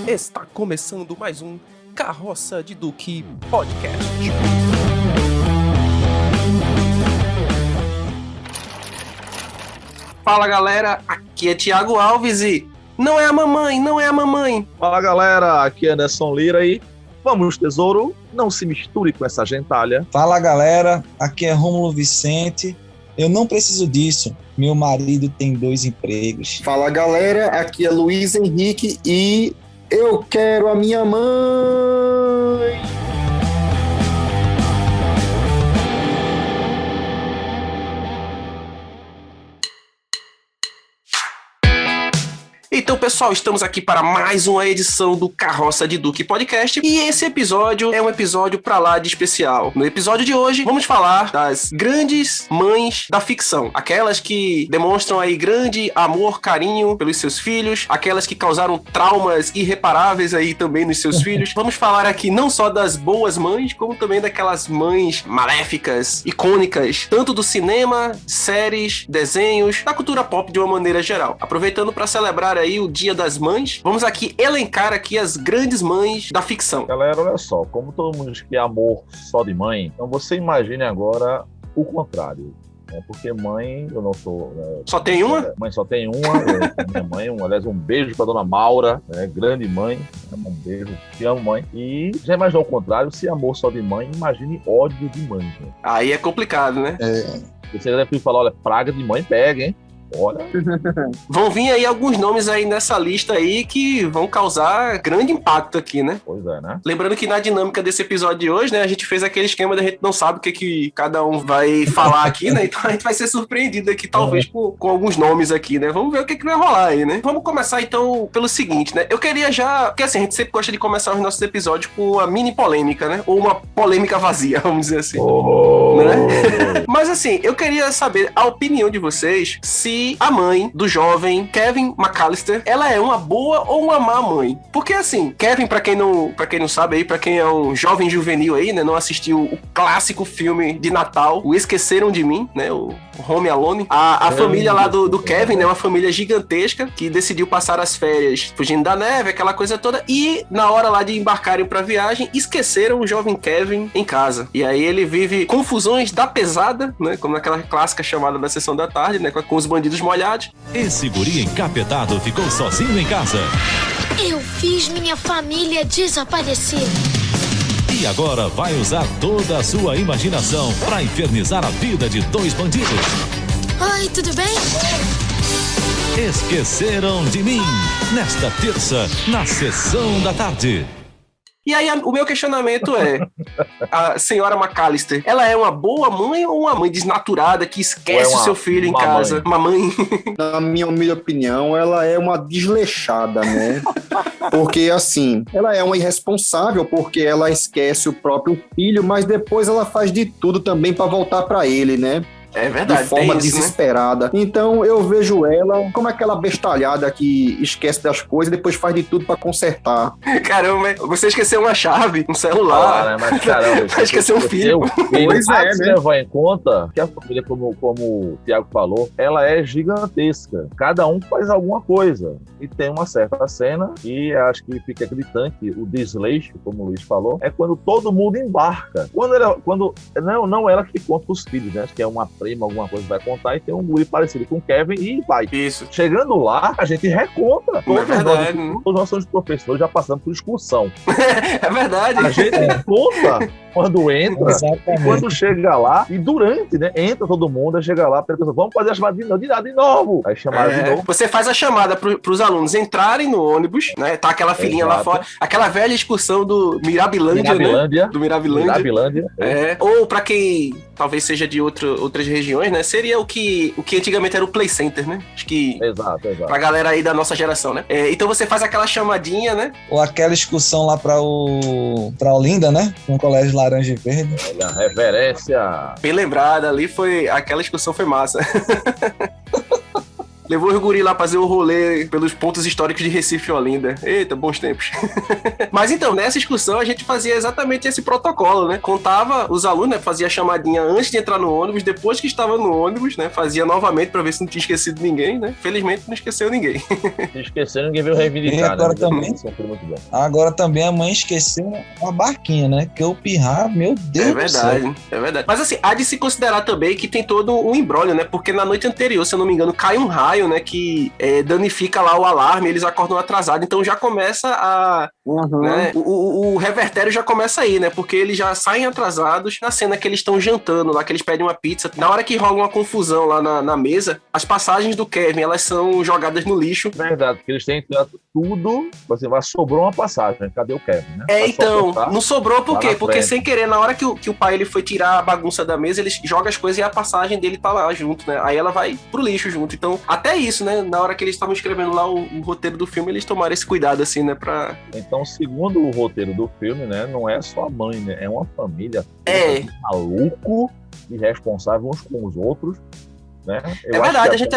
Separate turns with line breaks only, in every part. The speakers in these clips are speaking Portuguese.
Está começando mais um Carroça de Duque Podcast. Fala galera, aqui é Thiago Alves e não é a mamãe.
Fala galera, aqui é Anderson Lira e vamos tesouro, não se misture com essa gentalha.
Fala galera, aqui é Rômulo Vicente. Eu não preciso disso, meu marido tem 2 empregos.
Fala galera, aqui é Luiz Henrique e eu quero a minha mãe.
Então, pessoal, estamos aqui para mais uma edição do Carroça de Duque Podcast e esse episódio é um episódio pra lá de especial. No episódio de hoje, vamos falar das grandes mães da ficção. Aquelas que demonstram aí grande amor, carinho pelos seus filhos, aquelas que causaram traumas irreparáveis aí também nos seus filhos. Vamos falar aqui não só das boas mães, como também daquelas mães maléficas, icônicas, tanto do cinema, séries, desenhos, da cultura pop de uma maneira geral. Aproveitando para celebrar aí o Dia das Mães, vamos aqui elencar aqui as grandes mães da ficção.
Galera, olha só, como todo mundo diz que é amor só de mãe, então você imagine agora o contrário. Porque mãe, eu não sou...
Só tem uma?
Mãe só tem uma, minha mãe, aliás, um beijo pra dona Maura, grande mãe, um beijo, te amo mãe. E já imaginou o contrário, se amor só de mãe, imagine ódio de mãe. Né?
Aí é complicado, né?
Você deve falar, olha, praga de mãe pega, hein? Olha.
Vão vir aí alguns nomes aí nessa lista aí que vão causar grande impacto aqui, né?
Pois é, né?
Lembrando que na dinâmica desse episódio de hoje, né, a gente fez aquele esquema da gente não sabe o que cada um vai falar aqui, né? Então a gente vai ser surpreendido aqui, talvez, com alguns nomes aqui, né? Vamos ver o que vai rolar aí, né? Vamos começar, então, pelo seguinte, né? Eu queria já... Porque, assim, a gente sempre gosta de começar os nossos episódios com uma mini polêmica, né? Ou uma polêmica vazia, vamos dizer assim. Né? Mas, assim, eu queria saber a opinião de vocês se a mãe do jovem Kevin McAllister, ela é uma boa ou uma má mãe? Porque assim, Kevin, pra quem não sabe aí, pra quem é um jovem juvenil aí, né, não assistiu o clássico filme de Natal, o Esqueceram de Mim, né, o Home Alone, a família lá do Kevin, né, uma família gigantesca que decidiu passar as férias fugindo da neve, aquela coisa toda, e na hora lá de embarcarem pra viagem, esqueceram o jovem Kevin em casa. E aí ele vive confusões da pesada, né, como naquela clássica chamada da Sessão da Tarde, né, com os bandidos molhados.
Esse guri encapetado ficou sozinho em casa.
Eu fiz minha família desaparecer.
E agora vai usar toda a sua imaginação pra infernizar a vida de 2 bandidos.
Oi, tudo bem?
Esqueceram de Mim. Nesta terça, na Sessão da Tarde.
E aí, o meu questionamento é, a senhora McAllister, ela é uma boa mãe ou uma mãe desnaturada que esquece o seu filho em casa? Uma mãe?
Na minha humilde opinião, ela é uma desleixada, né? Porque, assim, ela é uma irresponsável porque ela esquece o próprio filho, mas depois ela faz de tudo também pra voltar pra ele, né?
É verdade,
de forma
isso,
desesperada. Né? Então eu vejo ela como aquela bestalhada que esquece das coisas e depois faz de tudo pra consertar.
Caramba, você esqueceu uma chave, um celular.
Mas caramba,
esqueceu um filho.
Pois é, né?
Levar em conta que a família, como o Thiago falou, ela é gigantesca. Cada um faz alguma coisa. E tem uma certa cena, e acho que fica gritante o desleixo, como o Luiz falou, é quando todo mundo embarca. Não ela que conta os filhos, né? Acho que é uma prima, alguma coisa vai contar, e tem um guri parecido com o Kevin e vai.
Isso.
Chegando lá, a gente reconta. Todos nós somos professores, já passamos por excursão.
É verdade.
A gente conta quando entra, e quando chega lá, e durante, né? Entra todo mundo, aí chega lá, pensa, vamos fazer a chamada de novo. Aí chamaram de novo.
Você faz a chamada pros alunos entrarem no ônibus, né? Tá aquela filinha lá fora, aquela velha excursão do Mirabilândia, né? Do Mirabilândia. Ou pra quem talvez seja de outras regiões, né? Seria o que antigamente era o Play Center, né? Acho que...
Exato.
Pra galera aí da nossa geração, né? Então você faz aquela chamadinha, né?
Ou aquela excursão lá pra Olinda, né? Um colégio laranja e verde.
Olha, reverência.
Bem lembrada, aquela excursão foi massa. Levou os guri lá pra fazer o rolê pelos pontos históricos de Recife e Olinda. Eita, bons tempos. Mas então, nessa excursão a gente fazia exatamente esse protocolo, né? Contava os alunos, né? Fazia a chamadinha antes de entrar no ônibus, depois que estava no ônibus, né? Fazia novamente pra ver se não tinha esquecido ninguém, né? Felizmente não esqueceu ninguém.
Se esqueceu, ninguém veio reivindicar,
agora
né?
também.
Muito bom.
Agora também a mãe esqueceu a barquinha, né? Que eu pirrar, meu Deus do céu.
É verdade. Mas assim, há de se considerar também que tem todo um imbróglio, né? Porque na noite anterior, se eu não me engano, cai um raio, né? Que danifica lá o alarme, eles acordam atrasados. Então já começa a... né? O revertério já começa aí, né? Porque eles já saem atrasados na cena que eles estão jantando lá, que eles pedem uma pizza. Na hora que rola uma confusão lá na mesa, as passagens do Kevin, elas são jogadas no lixo.
Verdade, porque eles têm que tirar tudo, assim, sobrou uma passagem, cadê o Kevin, né?
Então, não sobrou por quê? Porque
frente.
sem querer, na hora que o pai ele foi tirar a bagunça da mesa, ele joga as coisas e a passagem dele tá lá junto, né? Aí ela vai pro lixo junto. Então, até isso, né? Na hora que eles estavam escrevendo lá o roteiro do filme, eles tomaram esse cuidado, assim, né?
Então, segundo o roteiro do filme, né? Não é só a mãe, né? É uma família maluco e responsável uns com os outros. Né?
É verdade,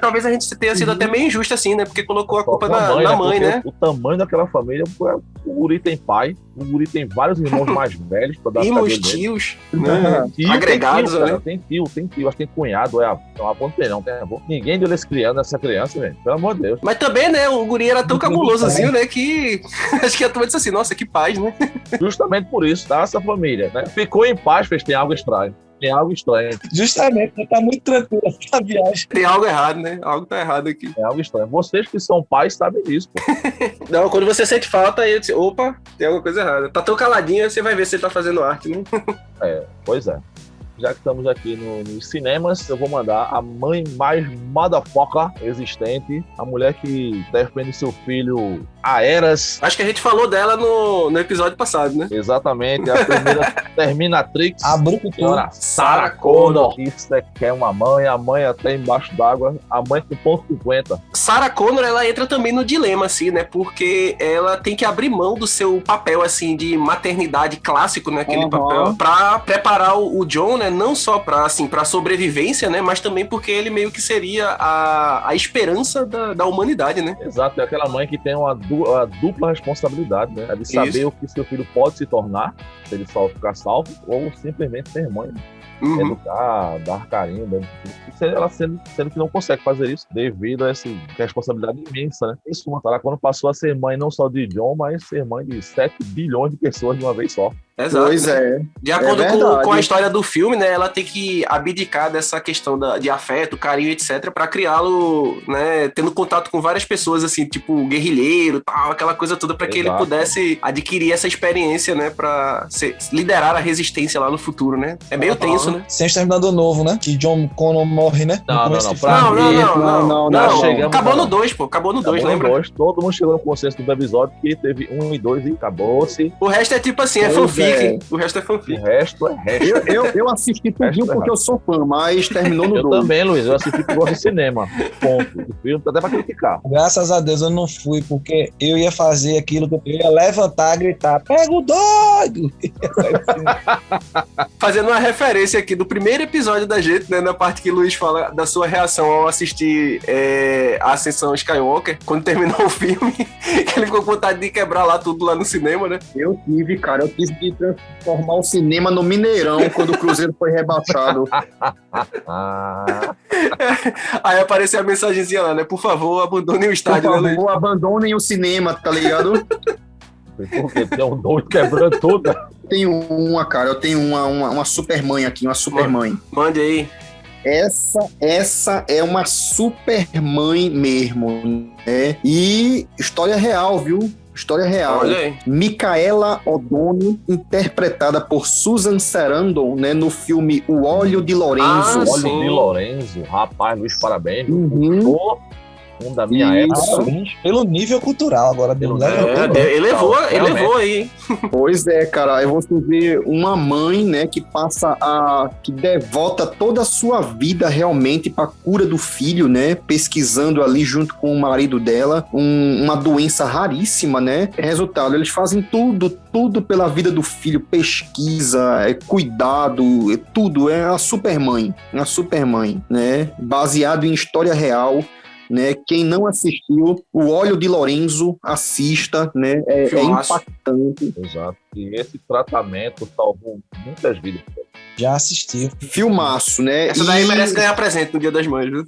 talvez a gente tenha sido até meio injusto assim, né? Porque colocou a culpa na mãe, né?
O tamanho daquela família, o guri tem pai, o guri tem vários irmãos mais velhos pra dar
primos, tios, né? Agregados, né?
Tem tio, acho que tem cunhado, avô não tem avô. Ninguém deu essa criança, velho, pelo amor de Deus.
Mas também, né, o guri era tão cabulosozinho, né, que acho que a turma disse assim, nossa, que paz, né?
Justamente por isso, tá? Essa família, né? Ficou em paz, tem algo estranho. Tem algo estranho.
Justamente, tá muito tranquilo essa viagem.
Tem algo errado, né? Algo tá errado aqui.
É algo estranho. Vocês que são pais sabem disso, pô.
Não, quando você sente falta, aí você, opa, tem alguma coisa errada. Tá tão caladinho, você vai ver se ele tá fazendo arte, né?
Pois é. Já que estamos aqui nos cinemas, eu vou mandar a mãe mais motherfucker existente, a mulher que defende seu filho há eras.
Acho que a gente falou dela no episódio passado, né?
Exatamente, a primeira Terminatrix.
A brucutora
Sarah Connor. Isso é que é uma mãe, a mãe até embaixo d'água, a mãe com ponto 50.
Sarah Connor, ela entra também no dilema, assim, né? Porque ela tem que abrir mão do seu papel, assim, de maternidade clássico, né? Aquele papel, pra preparar o John, né? Não só pra sobrevivência, né? Mas também porque ele meio que seria a esperança da humanidade, né?
Exato, é aquela mãe que tem uma dupla responsabilidade, né? É de saber o que seu filho pode se tornar, se ele só ficar salvo, ou simplesmente ser mãe. Educar, dar carinho, ela sendo que não consegue fazer isso devido a essa responsabilidade imensa, né? Isso, Sarah Connor passou a ser mãe não só de John, mas ser mãe de 7 bilhões de pessoas de uma vez só.
Exato.
Pois é.
De acordo com a história do filme, né, ela tem que abdicar dessa questão de afeto, carinho, etc, pra criá-lo, né, tendo contato com várias pessoas, assim, tipo guerrilheiro, tal, aquela coisa toda, pra que ele pudesse adquirir essa experiência, né, pra liderar a resistência lá no futuro, né? É meio tenso, né?
Sem Exterminador Novo, né? Que John Connor morre, né?
Não.
Acabou no 2, pô. Acabou no 2, lembra?
Todo mundo chegou no consenso do episódio que teve 1 e 2 e acabou-se.
O resto é tipo assim, é fanfic. O resto é fanfic.
O resto é resto.
Eu assisti tudinho porque eu sou fã, mas terminou no 2.
Eu também, Luiz. Eu assisti porque eu gosto de cinema. Ponto. O filme até pra criticar.
Graças a Deus eu não fui, porque eu ia fazer aquilo que eu ia levantar, gritar, pega o doido!
Fazendo uma referência aqui do primeiro episódio da gente, né, na parte que o Luiz fala da sua reação ao assistir a Ascensão Skywalker, quando terminou o filme, que ele ficou com vontade de quebrar lá tudo lá no cinema, né?
Eu tive de transformar o cinema no Mineirão quando o Cruzeiro foi rebaixado.
Aí apareceu a mensagenzinha lá, né? Por favor, abandonem o estádio,
Por
né,
favor,
Luiz?
abandonem o cinema, tá ligado?
Porque tem um doido quebrando tudo.
Eu tenho uma super mãe aqui, uma super mãe.
Mande aí.
Essa é uma super mãe mesmo, né? E história real, viu? História real.
Olha aí.
Micaela O'Donnell, interpretada por Susan Sarandon, né, no filme O Óleo de Lorenzo.
O Óleo de Lorenzo. Rapaz, Luiz, parabéns. Um da minha época.
Pelo nível cultural agora.
Elevou aí, hein?
Pois é, cara. Aí você vê uma mãe, né, que que devota toda a sua vida realmente para a cura do filho, né, pesquisando ali junto com o marido dela uma doença raríssima, né. Resultado, eles fazem tudo pela vida do filho, pesquisa, cuidado, tudo. É a supermãe, né, baseado em história real. né? Quem não assistiu, O Óleo de Lorenzo, assista, né? É
Filmaço.
impactante.
Exato. E esse tratamento salvou muitas vidas.
Já assisti.
Filmaço, né?
Essa daí merece ganhar presente no Dia das Mães, viu?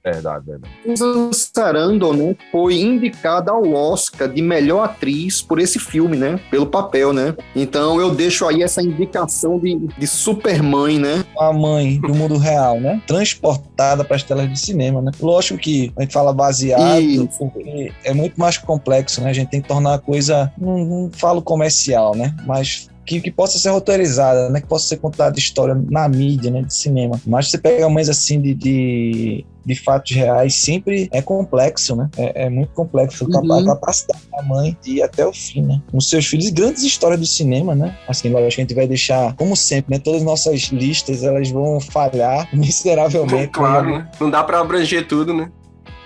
Verdade.
Susan Sarandon, né, foi indicada ao Oscar de melhor atriz por esse filme, né? Pelo papel, né? Então eu deixo aí essa indicação de Supermãe, né?
A mãe do mundo real, né? Transportada para as telas de cinema, né? Lógico que a gente fala baseado,
Isso.
porque é muito mais complexo, né? A gente tem que tornar a coisa, não falo comercial, né? Mas que possa ser roteirizada, né? Que possa ser contada história na mídia, né? De cinema. Mas você pega mães assim de fatos reais, sempre é complexo, né? É muito complexo a capacidade da mãe de ir até o fim, né? Com seus filhos, grandes histórias do cinema, né? Assim, lógico que a gente vai deixar, como sempre, né? Todas as nossas listas, elas vão falhar miseravelmente.
Claro, né? Não dá pra abranger tudo, né?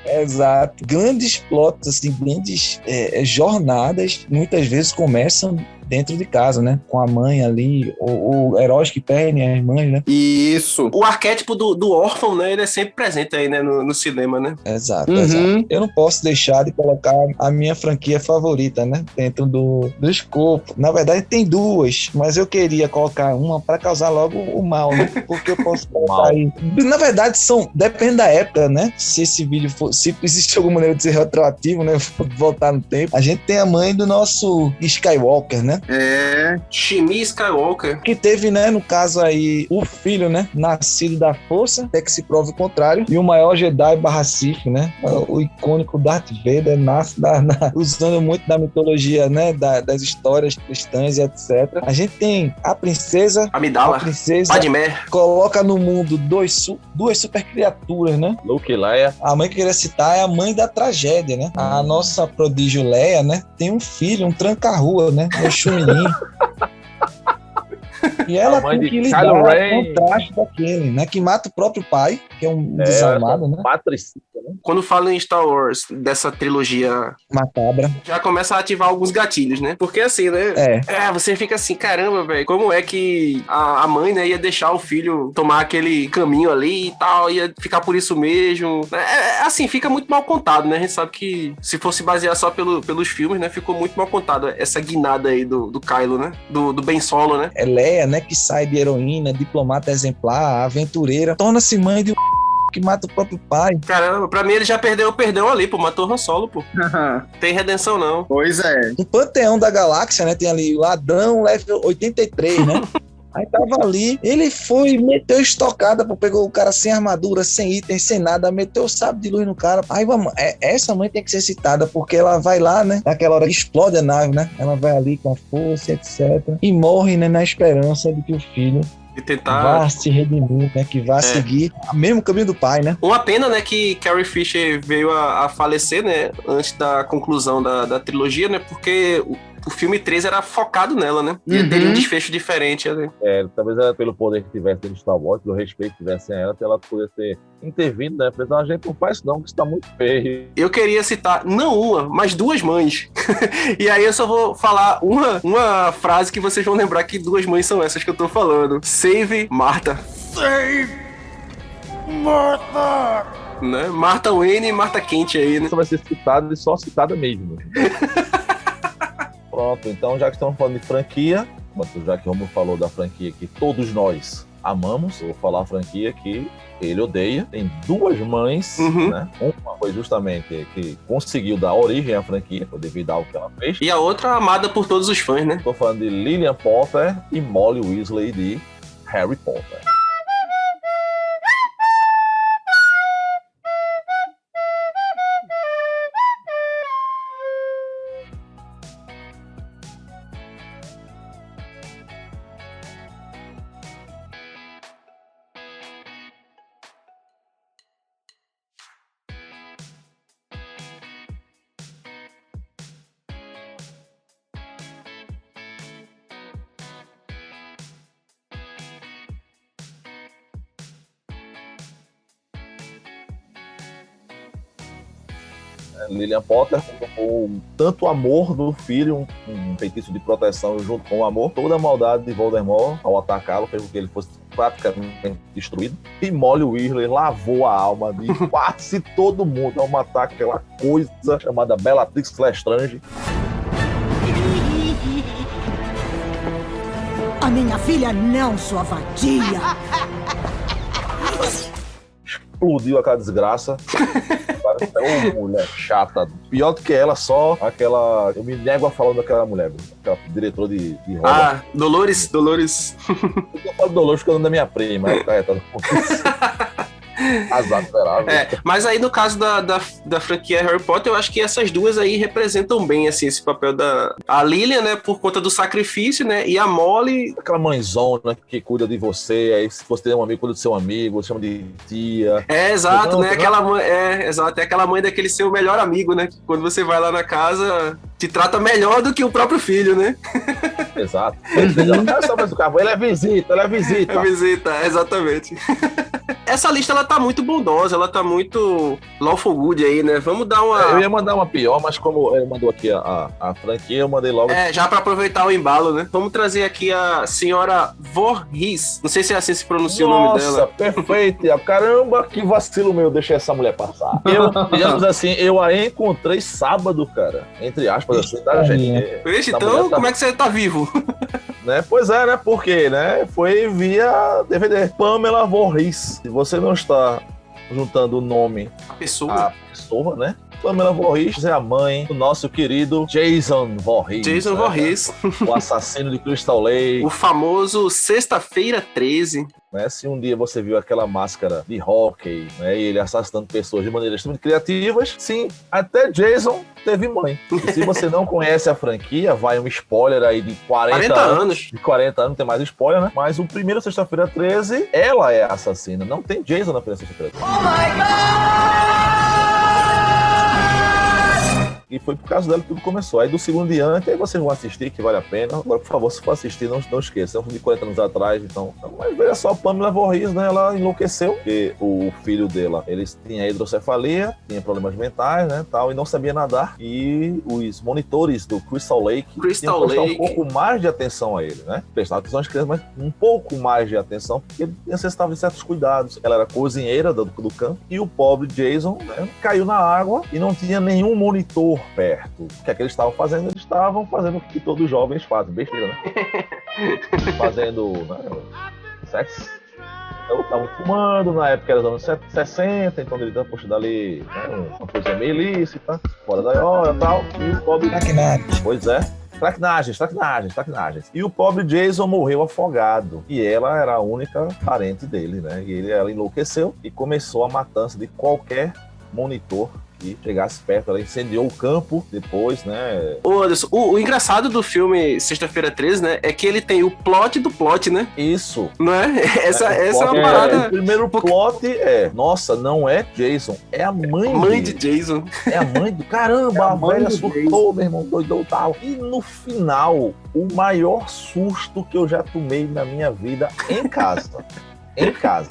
Exato. Grandes plots, assim, grandes jornadas, muitas vezes começam dentro de casa, né? Com a mãe ali, ou heróis que perdem as mães, né?
Isso.
O arquétipo do órfão, né? Ele é sempre presente aí, né? No cinema, né?
Exato,
Uhum.
exato. Eu não posso deixar de colocar a minha franquia favorita, né? Dentro do escopo. Na verdade, tem duas, mas eu queria colocar uma para causar logo o mal, né? Porque eu posso colocar aí. Na verdade, depende da época, né? Se esse vídeo for. Se existe alguma maneira de ser retroativo, né? Voltar no tempo. A gente tem a mãe do nosso Skywalker, né?
Shmi Skywalker.
Que teve, né, no caso aí, o filho, né, nascido da força, até que se prove o contrário, e o maior Jedi / Sith, né, o icônico Darth Vader, nasce usando muito da mitologia, né, das histórias cristãs e etc. A gente tem a princesa,
Amidala. Padmé.
coloca no mundo duas super criaturas, né?
Luke e Leia.
A mãe que eu queria citar é a mãe da tragédia, né? A nossa prodígio Leia, né, tem um filho, um tranca-rua, né, um chumininho. E ela tem que lidar com o contraste daquele, né? Que mata o próprio pai, que é um desalmado, né?
Patricida, né?
Quando falo em Star Wars, dessa trilogia,
Macabra.
já começa a ativar alguns gatilhos, né? Porque assim, né? Você fica assim, caramba, velho, como é que a mãe, né, ia deixar o filho tomar aquele caminho ali e tal, ia ficar por isso mesmo. Assim, fica muito mal contado, né? A gente sabe que se fosse basear só pelos filmes, né, ficou muito mal contado essa guinada aí do Kylo, né? Do Ben Solo, né?
É Leia, né, que sai de heroína, diplomata exemplar, aventureira, torna-se mãe de que mata o próprio pai.
Caramba, pra mim ele já perdeu o perdão ali, pô, matou o Han Solo, pô. Tem redenção, não.
Pois é.
Um panteão da galáxia, né, tem ali o ladrão level 83, né? Aí tava ali, ele foi, meteu estocada, pô, pegou o cara sem armadura, sem item, sem nada, meteu o sábio de luz no cara. Aí vamos, essa mãe tem que ser citada, porque ela vai lá, né, naquela hora que explode a nave, né, ela vai ali com a força, etc. E morre, né, na esperança de que o filho
de tentar
vá se redimir, né, que vá seguir o mesmo caminho do pai, né.
Uma pena, né, que Carrie Fisher veio a falecer, né, antes da conclusão da trilogia, né, porque o filme 3 era focado nela, né? Ia ter um desfecho diferente, né?
Talvez ela, pelo poder que tivesse dentro de Star Wars, pelo respeito que tivesse a ela pudesse ter intervindo, né? Então a gente não faz isso não, que isso tá muito feio.
Eu queria citar, não uma, mas duas mães. E aí eu só vou falar uma frase que vocês vão lembrar que duas mães são essas que eu tô falando. Save Martha. Save Martha! Né? Martha Wayne e Martha Kent aí, né?
Isso vai ser citado e só citada mesmo. Pronto, então já que estamos falando de franquia, já que o Romulo falou da franquia que todos nós amamos, eu vou falar a franquia que ele odeia. Tem duas mães, né? Uma foi justamente que conseguiu dar origem à franquia, devido ao que ela fez.
E a outra amada por todos os fãs, né?
Estou falando de Lillian Potter e Molly Weasley de Harry Potter. Lillian Potter colocou tanto o amor do filho, um feitiço de proteção, junto com o amor, toda a maldade de Voldemort ao atacá-lo fez com que ele fosse praticamente destruído. E Molly Weasley lavou a alma de quase todo mundo ao matar aquela coisa chamada Bellatrix Lestrange.
A minha filha não, sua vadia.
Explodiu aquela desgraça. Parece uma mulher chata. Pior do que ela, só aquela... Eu me nego a falar daquela mulher, aquela diretora de roda.
Ah, Dolores.
Eu falo Dolores porque é o nome da minha prima. Ela tá retando. Azar esperável.
Mas aí no caso da franquia Harry Potter, eu acho que essas duas aí representam bem, assim, esse papel da... A Lilian, né, por conta do sacrifício, né, e a Molly...
Aquela mãezona que cuida de você, aí se você tem um amigo, cuida do seu amigo, você chama de tia.
Exato, né, aquela mãe... exato, é aquela mãe daquele seu melhor amigo, né, que quando você vai lá na casa, te trata melhor do que o próprio filho, né?
Exato. Ele é visita.
É visita, exatamente. Essa lista, ela tá muito bondosa, ela tá muito lawful good aí, né? Vamos dar uma...
Eu ia mandar uma pior, mas como ele mandou aqui a franquia, eu mandei logo...
já pra aproveitar o embalo, né? Vamos trazer aqui a senhora Voorhees. Não sei se é assim que se pronuncia o nome dela.
Nossa, perfeito. Caramba, que vacilo meu, deixei essa mulher passar. Digamos assim, eu a encontrei sábado, cara. Entre aspas, assim, tá, gente?
Vixe, então, como é que você tá vivo?
Né? Pois é, né? Porque, né? Foi via DVD. Pamela Voorhees. Se você não está juntando o nome
a pessoa,
né? Pamela Voorhees é a mãe do nosso querido Jason Voorhees.
Jason Voorhees.
O assassino de Crystal Lake.
O famoso Sexta-feira 13.
Né? Se um dia você viu aquela máscara de hockey, né? E ele assassinando pessoas de maneiras muito criativas, sim, até Jason teve mãe. E se você não conhece a franquia, vai um spoiler aí de 40 anos. De 40 anos, não tem mais spoiler, né? Mas o primeiro Sexta-feira 13, ela é a assassina. Não tem Jason na primeira Sexta-feira 13. Oh my God! E foi por causa dela que tudo começou. Aí do segundo diante, aí vocês vão assistir, que vale a pena. Agora, por favor, se for assistir, não esqueça. É um filme de 40 anos atrás, então... Mas veja só, a Pamela Voorhees, né? Ela enlouqueceu, porque o filho dela, ele tinha hidrocefalia, tinha problemas mentais, né, tal, e não sabia nadar. E os monitores do Crystal Lake tinham que prestar um pouco mais de atenção a ele, né? Prestar atenção às crianças, mas um pouco mais de atenção, porque ele necessitava de certos cuidados. Ela era cozinheira do campo, e o pobre Jason, né, caiu na água e não tinha nenhum monitor perto. O que é que eles estavam fazendo? Eles estavam fazendo o que todos os jovens fazem, besteira, né? Fazendo, né, sexo. Então, estavam fumando, na época era dos anos 60, então ele poxa dali, né, uma coisa meio ilícita, fora da hora e tal, e o pobre... Pois é. Traquinagens. E o pobre Jason morreu afogado. E ela era a única parente dele, né? E ela enlouqueceu e começou a matança de qualquer monitor que chegasse perto. Ela incendiou o campo depois, né?
Ô Anderson, o engraçado do filme Sexta-feira 13, né, é que ele tem o plot do plot, né?
Isso.
Não é? Essa é uma parada...
O primeiro plot nossa, não é Jason, é a mãe
de Jason.
É a mãe do... Caramba, a velha surtou, meu irmão, doidou e tal. E no final, o maior susto que eu já tomei na minha vida em casa.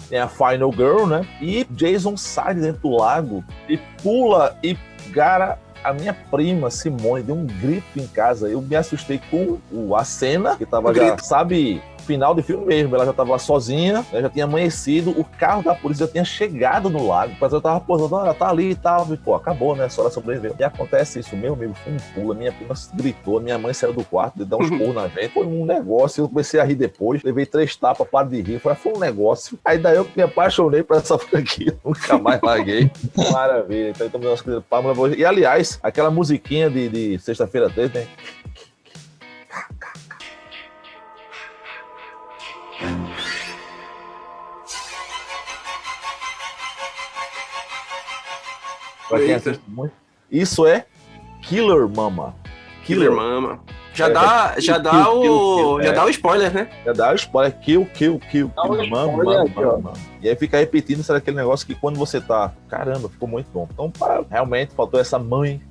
Tem a Final Girl, né? E Jason sai de dentro do lago e pula e gara a minha prima Simone deu um grito em casa. Eu me assustei com a cena, que tava já, sabe, final de filme mesmo. Ela já tava lá sozinha, né, já tinha amanhecido, o carro da polícia já tinha chegado no lago. Mas eu tava posando, ela tá ali e tal. E, pô, acabou, né? Só ela sobreviveu. E acontece isso, meu amigo, foi um pulo. Minha prima gritou, minha mãe saiu do quarto de dar uns pulos na gente. Foi um negócio, eu comecei a rir depois. Levei 3 tapas, para de rir. Foi um negócio. Aí daí eu me apaixonei por essa franquia. Nunca mais larguei. Maravilha. Então estamos nossa querida Pamela Voorhees. E aliás, aquela musiquinha de Sexta-feira 13, né? Pra quem assiste muito. Isso é Killer Mama.
Killer Mama. Já dá o spoiler, né?
Já dá o spoiler. Kill, mama. E aí fica repetindo, será aquele negócio que quando você tá... Caramba, ficou muito bom. Então, realmente, faltou essa mãe,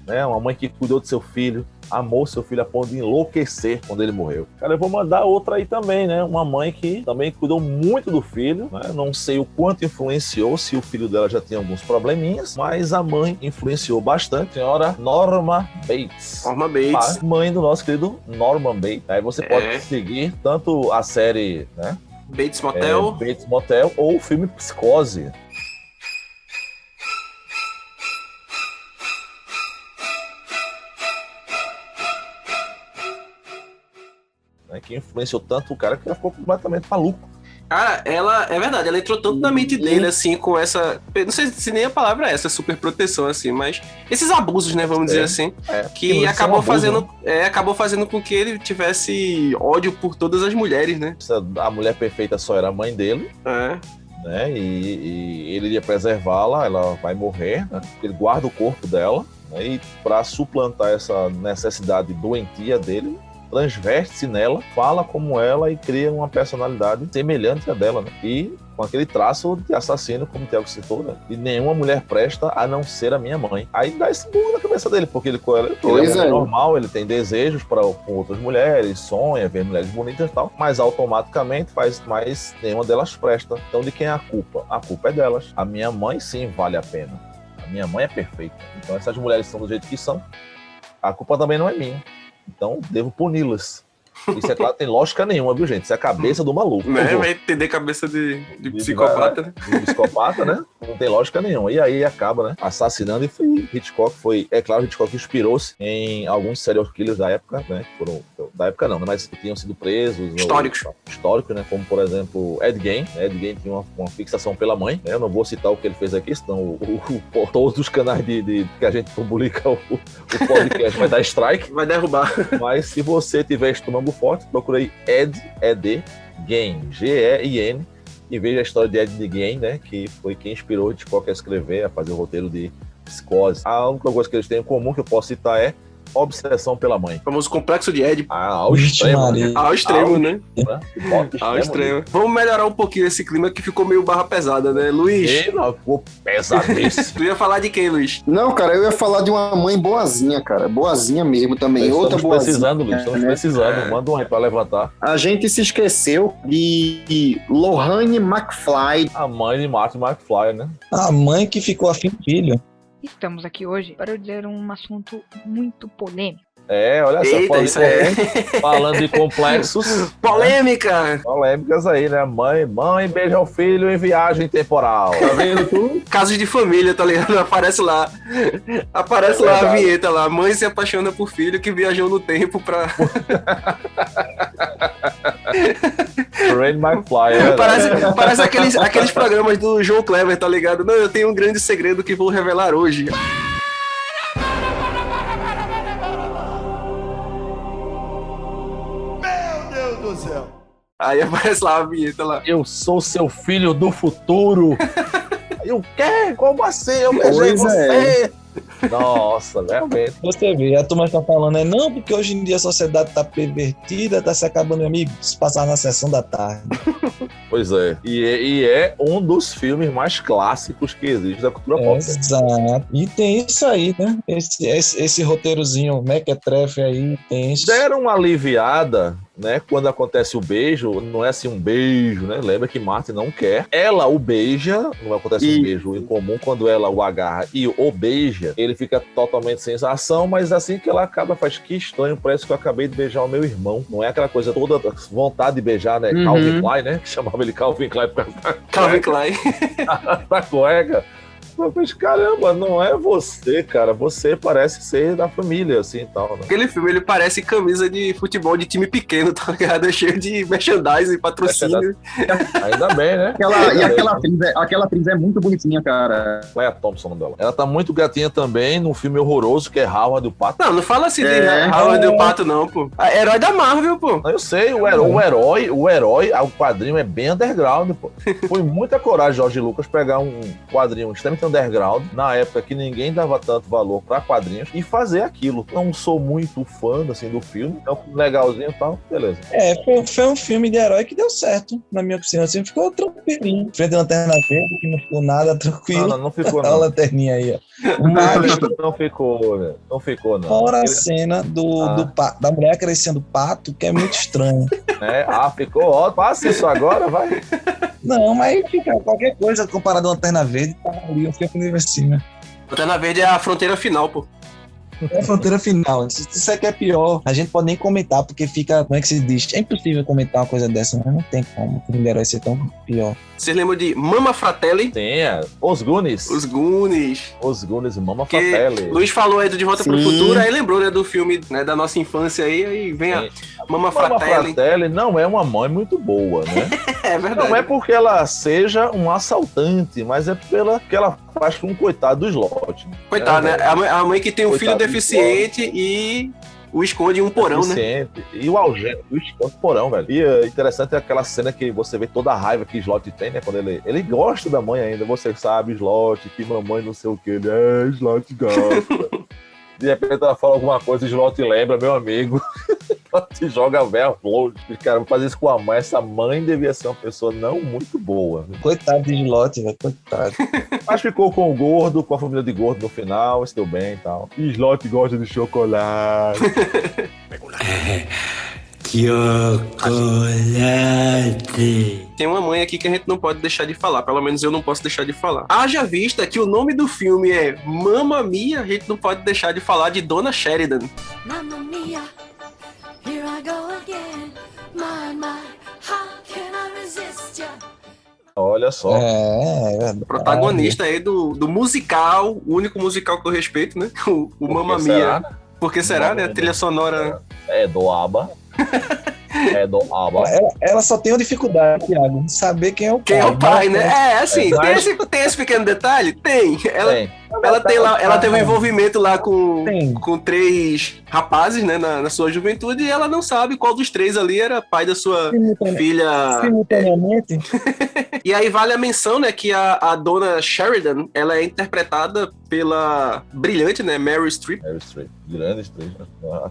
né? Uma mãe que cuidou do seu filho, amou seu filho a ponto de enlouquecer quando ele morreu. Cara, eu vou mandar outra aí também, né? Uma mãe que também cuidou muito do filho, né? Não sei o quanto influenciou, se o filho dela já tinha alguns probleminhas, mas a mãe influenciou bastante. Senhora Norma Bates.
Norma Bates.
Mãe do nosso querido Norman Bates. Aí você pode seguir tanto a série, né?
Bates Motel.
Bates Motel ou o filme Psicose. Né, que influenciou tanto o cara que ela ficou completamente maluco.
Cara, é verdade, ela entrou tanto na mente dele, assim, com essa, não sei se nem a palavra é essa, super proteção, assim, mas esses abusos, né, vamos dizer assim, que acabou fazendo com que ele tivesse ódio por todas as mulheres, né?
A mulher perfeita só era a mãe dele, né, e ele ia preservá-la, ela vai morrer, né, ele guarda o corpo dela, né, e para suplantar essa necessidade doentia dele, transverte-se nela, fala como ela e cria uma personalidade semelhante à dela, né? E com aquele traço de assassino, como o Thiago citou, né? E nenhuma mulher presta a não ser a minha mãe. Aí dá esse burro na cabeça dele, porque ele é normal, ele tem desejos com outras mulheres, sonha, vê mulheres bonitas e tal, mas automaticamente faz mais, nenhuma delas presta. Então de quem é a culpa? A culpa é delas. A minha mãe sim vale a pena. A minha mãe é perfeita. Então essas mulheres são do jeito que são. A culpa também não é minha. Então, devo puni-las. Isso é claro, tem lógica nenhuma, viu, gente? Isso é a cabeça do maluco.
Vai entender cabeça de psicopata, né?
De psicopata, né? Não tem lógica nenhuma. E aí acaba, né? Assassinando. E Hitchcock é claro, Hitchcock inspirou-se em alguns serial killers da época, né? Que foram, da época não, né? Mas que tinham sido presos. Históricos, né? Como, por exemplo, Ed Gein. Ed Gein tinha uma fixação pela mãe, né? Eu não vou citar o que ele fez aqui, senão todos os canais que a gente publica o podcast vai dar strike.
Vai derrubar.
Mas se você tiver estômago forte, procurei Ed Gein, G-E-I-N, e veja a história de Ed Gein, né, que foi quem inspirou Hitchcock a escrever, a fazer o roteiro de Psicose. A única coisa que eles têm em comum que eu posso citar é obsessão pela mãe.
O famoso complexo de Édipo.
Ao extremo, né?
Ao extremo, né? Ao extremo. Vamos melhorar um pouquinho esse clima que ficou meio barra pesada, né? Luiz?
Ficou pesadíssimo.
Tu ia falar de quem, Luiz?
Não, cara, eu ia falar de uma mãe boazinha, cara. Boazinha mesmo também. Outra boazinha.
Precisando, Luiz. Estamos precisando. Manda um aí pra levantar.
A gente se esqueceu de Lohane McFly.
A mãe de Martin McFly, né?
A mãe que ficou afim do filho.
Estamos aqui hoje para dizer um assunto muito polêmico.
Olha só, falando de complexos.
Polêmica!
Polêmicas aí, né? Mãe beija o filho em viagem temporal. Tá vendo tu?
Casos de família, tá ligado? Aparece lá a vinheta lá. Mãe se apaixona por filho que viajou no tempo pra...
Rain McFly.
Parece aqueles programas do João Kleber, tá ligado? Não, eu tenho um grande segredo que vou revelar hoje. Aí aparece lá a vinheta lá.
Eu sou seu filho do futuro. Aí o quê? Como assim? Eu beijei você. Nossa, realmente.
Você vê, a turma tá falando, não, porque hoje em dia a sociedade tá pervertida, tá se acabando, amigo, se passar na sessão da tarde.
Pois é. E é um dos filmes mais clássicos que existe da cultura pop.
Exato. E tem isso aí, né? Esse roteirozinho mequetrefe aí, tem isso.
Deram uma aliviada, né? Quando acontece o beijo, não é assim um beijo, né? Lembra que Martin não quer. Ela o beija, não acontece um beijo em comum. Quando ela o agarra e o beija, ele fica totalmente sem ação, mas assim que ela acaba, faz que estranho, parece que eu acabei de beijar o meu irmão. Não é aquela coisa toda, vontade de beijar, né? Calvin Klein, né? Que chamava ele Calvin Klein por causa da
Calvin Klein.
da cueca. Mas caramba, não é você, cara. Você parece ser da família, assim e tal, né?
Aquele filme, ele parece camisa de futebol de time pequeno, tá ligado? É cheio de merchandising, patrocínio.
Ainda bem, né?
Aquela atriz é muito bonitinha, cara.
Leia Thompson, o nome dela. Ela tá muito gatinha também num filme horroroso que é Howard o Pato.
Não fala assim de Howard o Pato, não, pô. Herói da Marvel, pô.
Eu sei, o herói, o quadrinho é bem underground, pô. Foi muita coragem, Jorge Lucas, pegar um quadrinho extremamente underground, na época que ninguém dava tanto valor pra quadrinhos, e fazer aquilo. Não sou muito fã, assim, do filme, então legalzinho e tal, beleza.
Foi um filme de herói que deu certo, na minha opinião, assim, ficou tranquilinho. Frente à Lanterna Verde, que não ficou nada tranquilo.
Não ficou, não.
Olha a lanterninha aí, ó.
Não ficou, né? Não ficou, não.
Fora a cena da mulher crescendo pato, que é muito estranho.
Ficou ótimo. Passa isso agora, vai.
Não, mas fica qualquer coisa comparado à Lanterna Verde, tá ali, eu fico universindo, né?
Lanterna Verde é a fronteira final, pô.
É a fronteira final. Se isso aqui é pior, a gente pode nem comentar, porque fica, como é que se diz? É impossível comentar uma coisa dessa, né? Não tem como o filme de herói ser tão pior.
Vocês lembram de Mama Fratelli?
Tem, Os Goonies.
Os Goonies.
Os Goonies, Mama
Que
Fratelli.
Luiz falou aí do De Volta pro
Sim.
Futuro, aí lembrou, né, do filme, né, da nossa infância aí vem a Mama
Mama
Fratelli.
Fratelli não é uma mãe muito boa, né?
É verdade.
Não é porque ela seja um assaltante, mas é porque ela faz com um coitado do slot.
Coitado, né? A mãe que tem um filho
Coitado do
deficiente e o esconde em um porão, né?
Deficiente. E o algema, o esconde no porão, velho. E é interessante aquela cena que você vê toda a raiva que Slot tem, né? Quando ele gosta da mãe ainda, você sabe, Slot, que mamãe não sei o que. Ele Slot gosta. De repente ela fala alguma coisa, Slot lembra, meu amigo. Te joga velho longe. Cara, fazer isso com a mãe. Essa mãe devia ser uma pessoa não muito boa.
Coitado de Slot, velho, coitado.
Mas ficou com o gordo, com a família de gordo no final, se deu bem e tal. E Slot gosta de chocolate.
Chocolate.
Tem uma mãe aqui que a gente não pode deixar de falar, pelo menos eu não posso deixar de falar. Haja vista que o nome do filme é Mamma Mia, a gente não pode deixar de falar de Dona Sheridan.
Mamma mia, here I go again. My, how can I resist ya?
Olha só.
Protagonista aí do musical, o único musical que eu respeito, né? O Mamma Mia.
Será, né?
Por que será, né? A trilha sonora...
É do ABBA. É do ABBA.
Ela só tem uma dificuldade, Thiago, de saber quem é o pai.
Quem é o pai, né? É, assim,
É,
tem esse pequeno detalhe? Tem.
Tem.
Ela tem lá, ela teve um envolvimento lá com
Tem.
3 rapazes, né, na sua juventude, e ela não sabe qual dos 3 ali era pai da sua filha.
Simultaneamente.
E aí vale a menção, né, que a dona Sheridan, ela é interpretada pela brilhante, né, Meryl Streep,
Meryl Streep, grande atriz, né?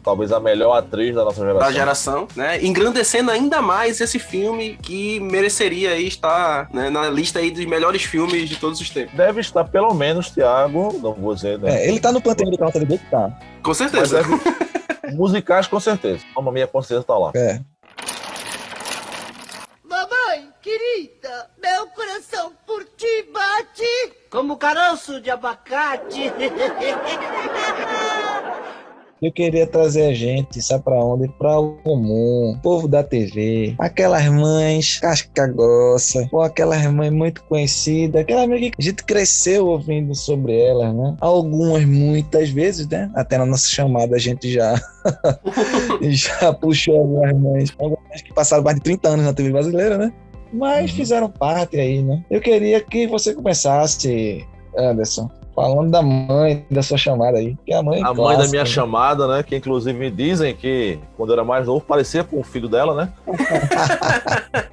Talvez a melhor atriz da nossa geração.
da geração, né, engrandecendo ainda mais esse filme que mereceria aí estar, né, na lista aí dos melhores filmes de todos os tempos.
Deve estar pelo menos, Thiago, não vou dizer, né?
Ele tá no panteão do Carta de Beat, tá.
Com
Mas
certeza.
musicais com certeza. Mamma Mia com certeza tá lá.
É.
Mamãe, querida, meu coração por ti bate como caroço de abacate.
Eu queria trazer a gente, sabe pra onde? Pra o comum, povo da TV, aquelas mães casca grossa, ou aquelas mães muito conhecidas, aquelas mães que a gente cresceu ouvindo sobre elas, né? Algumas, muitas vezes, né? Até na nossa chamada a gente já puxou algumas mães que passaram mais de 30 anos na TV brasileira, né? Mas fizeram parte aí, né? Eu queria que você começasse, Anderson, falando da mãe da sua chamada aí. Que a mãe
A mãe da minha chamada, né? Que inclusive me dizem que quando eu era mais novo parecia com o filho dela, né?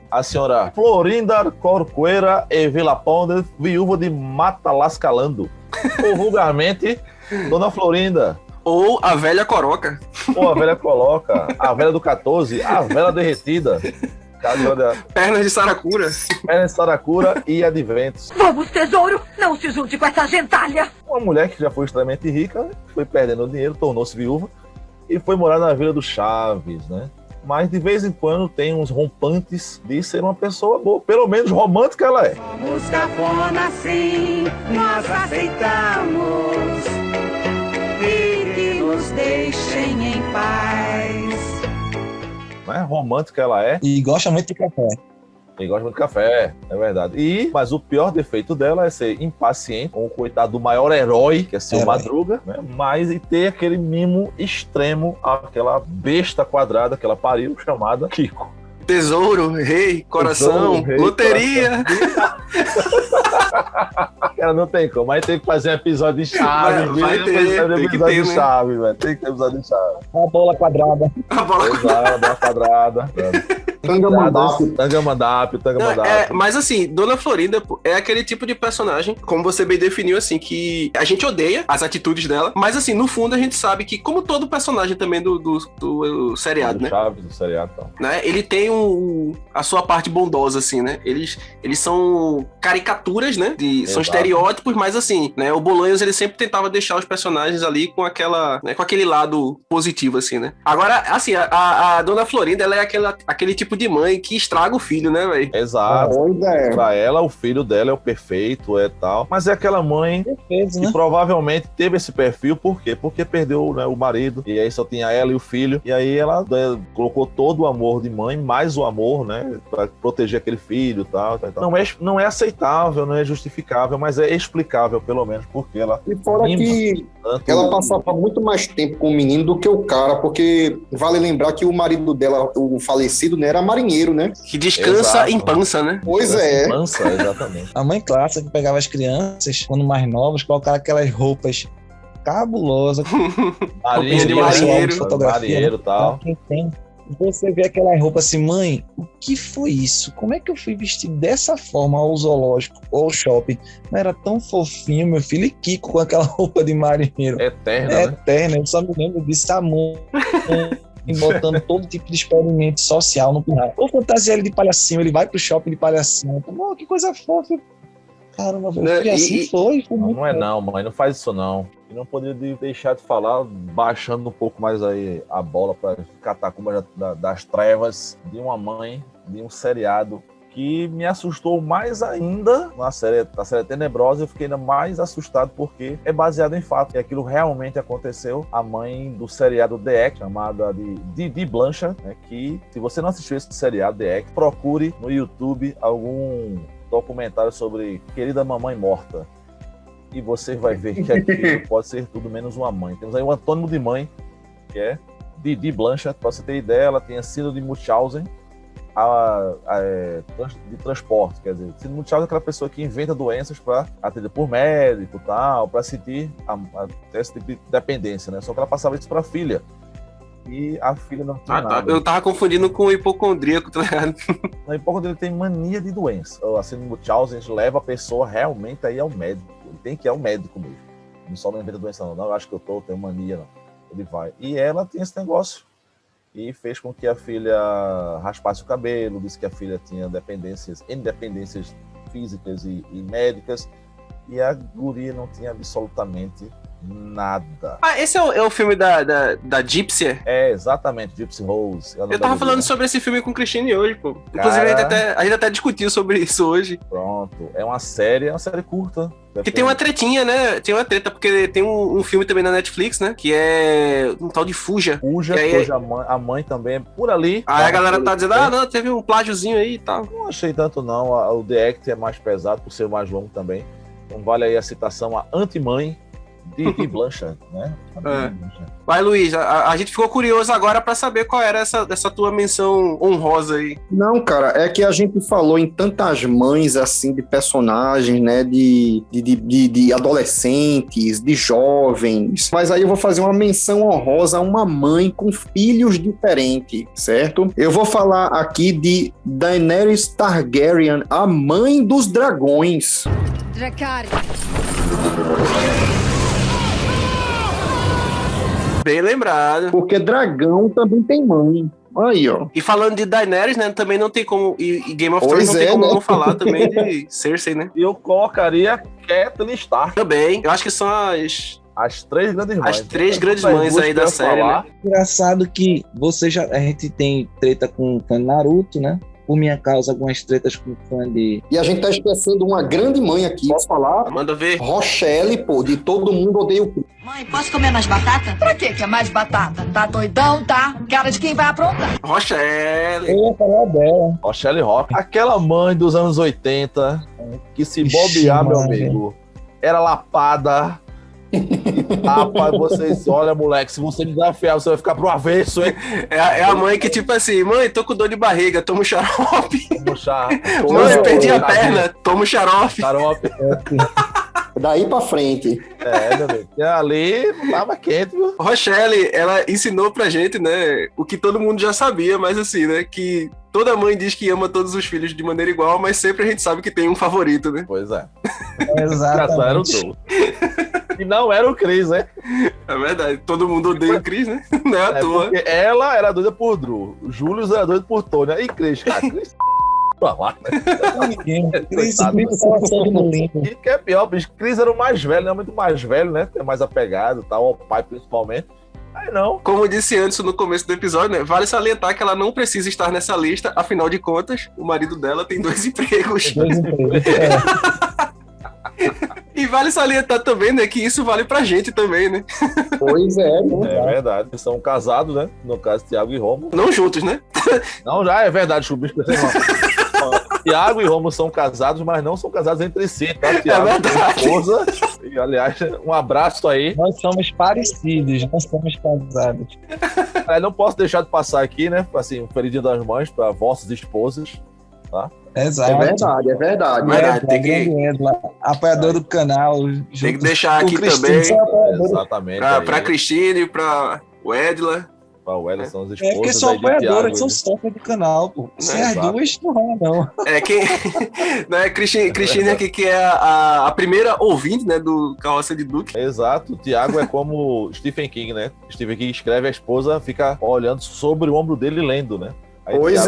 A senhora Florinda Corcuera e Vilaponde, viúva de Mata Lascalando. Ou vulgarmente, Dona Florinda.
Ou a velha coroca.
Ou a velha coloca, a velha do 14, a velha derretida.
Pernas de saracura.
Pernas de saracura e adventos.
Vamos, tesouro, não se junte com essa gentalha.
Uma mulher que já foi extremamente rica, foi perdendo dinheiro, tornou-se viúva e foi morar na Vila do Chaves, né? Mas de vez em quando tem uns rompantes de ser uma pessoa boa, pelo menos romântica ela é.
Somos cafona sim, nós aceitamos. E que nos deixem em paz.
Né? Romântica ela é.
E gosta muito de café.
E gosta muito de café, é verdade. Mas o pior defeito dela é ser impaciente, com o coitado do maior herói, que é seu Madruga, né? Mas e ter aquele mimo extremo, aquela besta quadrada que ela pariu, chamada Kiko.
Tesouro, rei, coração,
Tesouro, rei,
loteria.
Cara, não tem como. Aí tem que fazer um episódio de Chaves.
Vai ter, tem que ter,
de
né?
Chaves, velho. Tem que ter episódio de Chaves.
A bola quadrada.
A bola
Exato, a bola quadrada. Tangamandápio.
Mas assim, Dona Florinda é aquele tipo de personagem, como você bem definiu, assim, que a gente odeia as atitudes dela, mas assim, no fundo a gente sabe que, como todo personagem também do seriado, né?
Chaves, do seriado e tal.
Né? Ele tem a sua parte bondosa, assim, né? Eles são caricaturas, né? São estereótipos, mas assim, né? O Bolanhos, ele sempre tentava deixar os personagens ali com aquele lado positivo, assim, né? Agora, assim, a Dona Florinda, ela é aquele tipo tipo de mãe que estraga o filho, né, velho?
Exato.
Pois é.
Pra ela, o filho dela é o perfeito, é tal. Mas é aquela mãe
Perfeito,
que
né?
provavelmente teve esse perfil, por quê? Porque perdeu, né, o marido, e aí só tinha ela e o filho, e aí ela colocou todo o amor de mãe, mais o amor, né, pra proteger aquele filho e tal, tal, tal. Não é aceitável, não é justificável, mas é explicável, pelo menos, porque ela...
E fora que ela passava muito mais tempo com o menino do que o cara, porque vale lembrar que o marido dela, o falecido, né, era marinheiro, né?
Que descansa
Exato.
em pança, né?
Pois é.
Mansa, exatamente.
A mãe clássica que pegava as crianças, quando mais novas, colocava aquelas roupas cabulosas.
Roupinha de
Pessoal
marinheiro.
de fotografia,
Marinheiro e tal.
Quem tem. Você vê aquela roupa assim, mãe, o que foi isso? Como é que eu fui vestido dessa forma ao zoológico ou ao shopping? Não era tão fofinho, meu filho, e Kiko com aquela roupa de marinheiro.
Eterna,
É
né?
eterna, eu só me lembro disso, a mãe botando todo tipo de experimento social no final. Ou fantasia ele de palhacinho, ele vai pro shopping de palhacinho. Oh, que coisa fofa. Caramba, meu
Né,
filho, assim foi
Não,
muito
não é
bom.
não, mãe, não faz isso não. E não poderia deixar de falar, baixando um pouco mais aí a bola para catacumbas das trevas, de uma mãe, de um seriado que me assustou mais ainda na série Tenebrosa. Eu fiquei ainda mais assustado porque é baseado em fato, e aquilo realmente aconteceu. A mãe do seriado The Act, chamada de Didi Blanchard, né, que se você não assistiu esse seriado The Act, procure no YouTube algum documentário sobre Querida Mamãe Morta, e você vai ver que aquilo pode ser tudo menos uma mãe. Temos aí o antônimo de mãe, que é Didi Blanchard. Para você ter ideia, ela tem a síndrome de Munchausen de transporte, quer dizer, síndrome de Munchausen é aquela pessoa que inventa doenças para atender por médico, tal, para sentir esse tipo de dependência, né? Só que ela passava isso para a filha. E a filha não tinha nada.
Eu tava confundindo com o hipocondríaco, tá ligado?
Na hipócrita ele tem mania de doença. A síndrome de Munchausen leva a pessoa realmente a ir ao médico. Ele tem que ir ao médico mesmo. Ele só não inventa doença não. Não, eu acho que eu tenho mania, não. Ele vai. E ela tem esse negócio. E fez com que a filha raspasse o cabelo, disse que a filha tinha independências físicas e médicas. E a guria não tinha absolutamente nada.
Ah, esse é o filme da Gypsy?
É, exatamente, Gypsy Rose.
Eu tava falando sobre esse filme com o Christine hoje, pô.
Cara...
Inclusive, a gente até discutiu sobre isso hoje.
Pronto. É uma série curta.
Que tem uma tretinha, né? Tem uma treta, porque tem um filme também na Netflix, né? Que é um tal de Fuja.
Fuja, a mãe também é por ali.
Aí a galera tá dizendo, não, teve um plágiozinho aí e tal.
Não achei tanto, não. O The Act é mais pesado, por ser mais longo também. Então vale aí a citação a Anti-Mãe, de Blanchard, né?
Vai, Luiz, a gente ficou curioso agora pra saber qual era essa tua menção honrosa aí.
Não, cara, é que a gente falou em tantas mães, assim, de personagens, né, de adolescentes, de jovens, mas aí eu vou fazer uma menção honrosa a uma mãe com filhos diferentes, certo? Eu vou falar aqui de Daenerys Targaryen, a mãe dos dragões.
Dracarys.
Bem lembrado.
Porque dragão também tem mãe. Aí, ó.
E falando de Daenerys, né, também não tem como... E Game of
Pois
Thrones não tem como
né?
não falar também de Cersei, né?
E eu colocaria Catelyn Stark.
Também. Eu acho que são as
três grandes mães.
As três grandes mães aí da série, né?
Engraçado que a gente tem treta com fã de Naruto, né? Por minha causa, algumas tretas com fã de...
E a gente tá esquecendo uma grande mãe aqui. Posso falar?
Manda ver.
Rochelle, pô, de Todo Mundo Odeia o Chris.
Mãe, posso comer mais batata? Pra que é mais batata? Tá doidão, tá? Cara de quem vai aprontar.
Rochelle.
Eu ia falar dela.
Rochelle Rock. Aquela mãe dos anos 80, que se bobear, meu amigo, era lapada. Rapaz, vocês, olha, moleque, se você desafiar, você vai ficar pro avesso, hein?
É a mãe que, tipo assim, mãe, tô com dor de barriga, toma um xarope.
Mãe,
eu perdi a perna, toma um xarope.
Daí pra frente.
Meu amigo. E ali tava quente, viu?
Rochelle, ela ensinou pra gente, né, o que todo mundo já sabia, mas assim, né, que toda mãe diz que ama todos os filhos de maneira igual, mas sempre a gente sabe que tem um favorito, né?
Pois é.
Exatamente.
Era o Dolo. E não era o Chris, né?
É verdade, todo mundo odeia o Chris, né? Não é à toa.
Porque ela era doida por Drew, o Júlio era doido por Tony, e Chris, Chris pra lá, né?
Cris tava todo no limpo.
E que é pior, bicho, Chris era o mais velho, né? Muito mais velho, né? É mais apegado e tal, ao pai principalmente. Aí não.
Como eu disse antes no começo do episódio, né? Vale salientar que ela não precisa estar nessa lista, afinal de contas, o marido dela tem 2 empregos.
2 empregos.
E vale salientar também, né, que isso vale pra gente também, né?
Pois é, né?
É verdade. Eles são casados, né? No caso, Thiago e Romulo.
Não juntos, né?
Não, já é verdade, Chubis. Tiago e Romulo são casados, mas não são casados entre si, tá? Tiago
verdade.
tem esposa. E, aliás, um abraço aí.
Nós somos parecidos, nós somos casados.
Não posso deixar de passar aqui, né? Assim, um feliz Dia das Mães para vossas esposas, tá?
Exato.
É verdade.
Verdade, tem que-
Edla, apoiador do canal.
Tem que deixar aqui
Cristina,
também,
são apoiadores.
Exatamente.
pra Cristine, pra o Edla.
O Ela são as
É porque
esposas
são
aí de Thiago.
apoiadoras, são sócios do canal, pô. Sem as
Exato.
duas, não rola, não.
É, quem. Né, Cristine aqui, que é a primeira ouvinte, né, do Carroça de Duque.
Exato, o Thiago é como Stephen King, né? Stephen King escreve, a esposa fica olhando sobre o ombro dele e lendo, né? Aí
Pois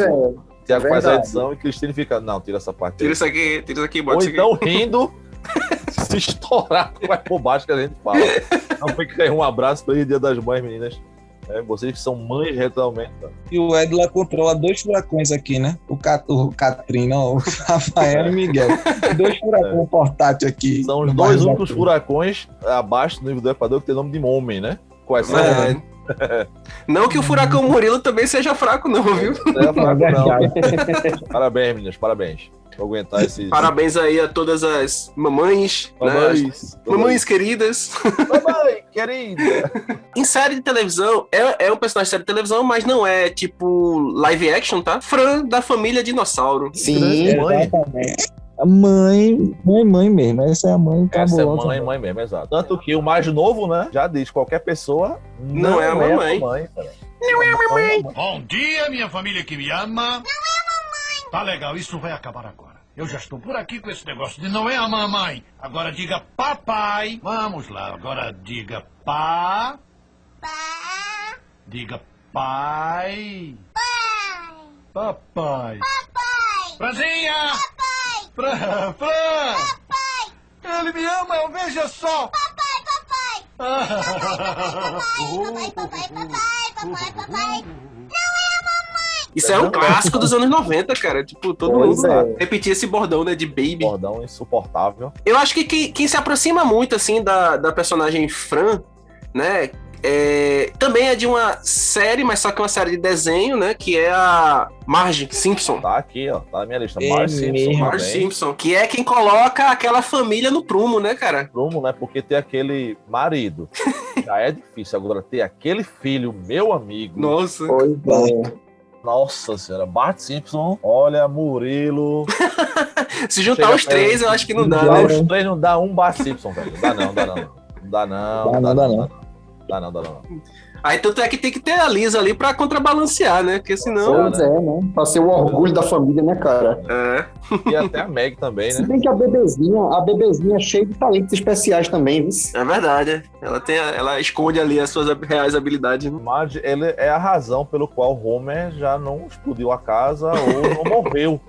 Thiago
é
faz a
verdade.
edição e Cristine fica, não, tira essa parte.
Tira
aí.
isso aqui, bota
Ou
isso aqui.
então rindo, se estourar com a bobagem que a gente fala. Então fica aí um abraço para o Dia das Mães, meninas. Vocês que são mães realmente. Tá?
E o Edla controla 2 furacões aqui, né? O Catrin, não, o Rafael e o Miguel. 2 furacões portáteis aqui.
São os
no
2
bairro
únicos
da-
furacões abaixo do nível do Equador que tem nome de homem, né? Quais são?
É. Não que o Furacão Murilo também seja fraco, não, viu?
Não é fraco,
É
não.
verdade.
Parabéns, meninas, parabéns. Vou aguentar esse.
Parabéns aí a todas as mamães, né?
Mamães.
Mamães queridas.
Mamãe, querida.
Em série de televisão, é um personagem de série de televisão, mas não é tipo live action, tá? Fran da família Dinossauro.
Sim,
Mãe.
Exatamente. A mãe mesmo. Essa é a mãe
Essa é
cabulosa.
mãe mesmo, exato. Tanto que o mais novo, né, já diz, qualquer pessoa
Não é a mamãe.
Cara.
Não é a mamãe.
Bom dia, minha família que me ama. Não é a mamãe. Tá legal, isso vai acabar agora. Eu já estou por aqui com esse negócio de não é a mamãe. Agora diga papai. Vamos lá, agora diga pá. Diga pai. Papai. Franzinha. Fran. Ele me ama, veja só.
Isso é um clássico dos anos 90, cara. Tipo, todo
Pois
mundo
é.
repetia esse bordão, né, de baby.
Bordão insuportável.
Eu acho que quem se aproxima muito, assim, da personagem Fran, né, também é de uma série, mas só que uma série de desenho, né, que é a Marge Simpson.
Tá aqui, ó. Tá na minha lista.
É
Marge Simpson
mesmo.
Marge
também.
Simpson, que é quem coloca aquela família no prumo, né, cara?
Prumo, né? Porque ter aquele marido já é difícil. Agora, ter aquele filho, meu amigo.
Nossa.
pois é.
Nossa senhora, Bart Simpson, olha, Murilo.
Se juntar
Chega
os três, eu acho que não dá,
Dá
né?
os três, não dá um Bart Simpson, velho. Não dá não.
Aí tanto é que tem que ter a Lisa ali pra contrabalancear, né? Porque senão...
Pois é, né? Pra ser o orgulho da família, né, cara?
É,
E até a Meg também,
Se
né?
bem que a bebezinha é cheia de talentos especiais também, viu?
é verdade. Ela esconde ali as suas reais habilidades, né?
Marge, ele é a razão pelo qual Homer já não explodiu a casa ou não morreu.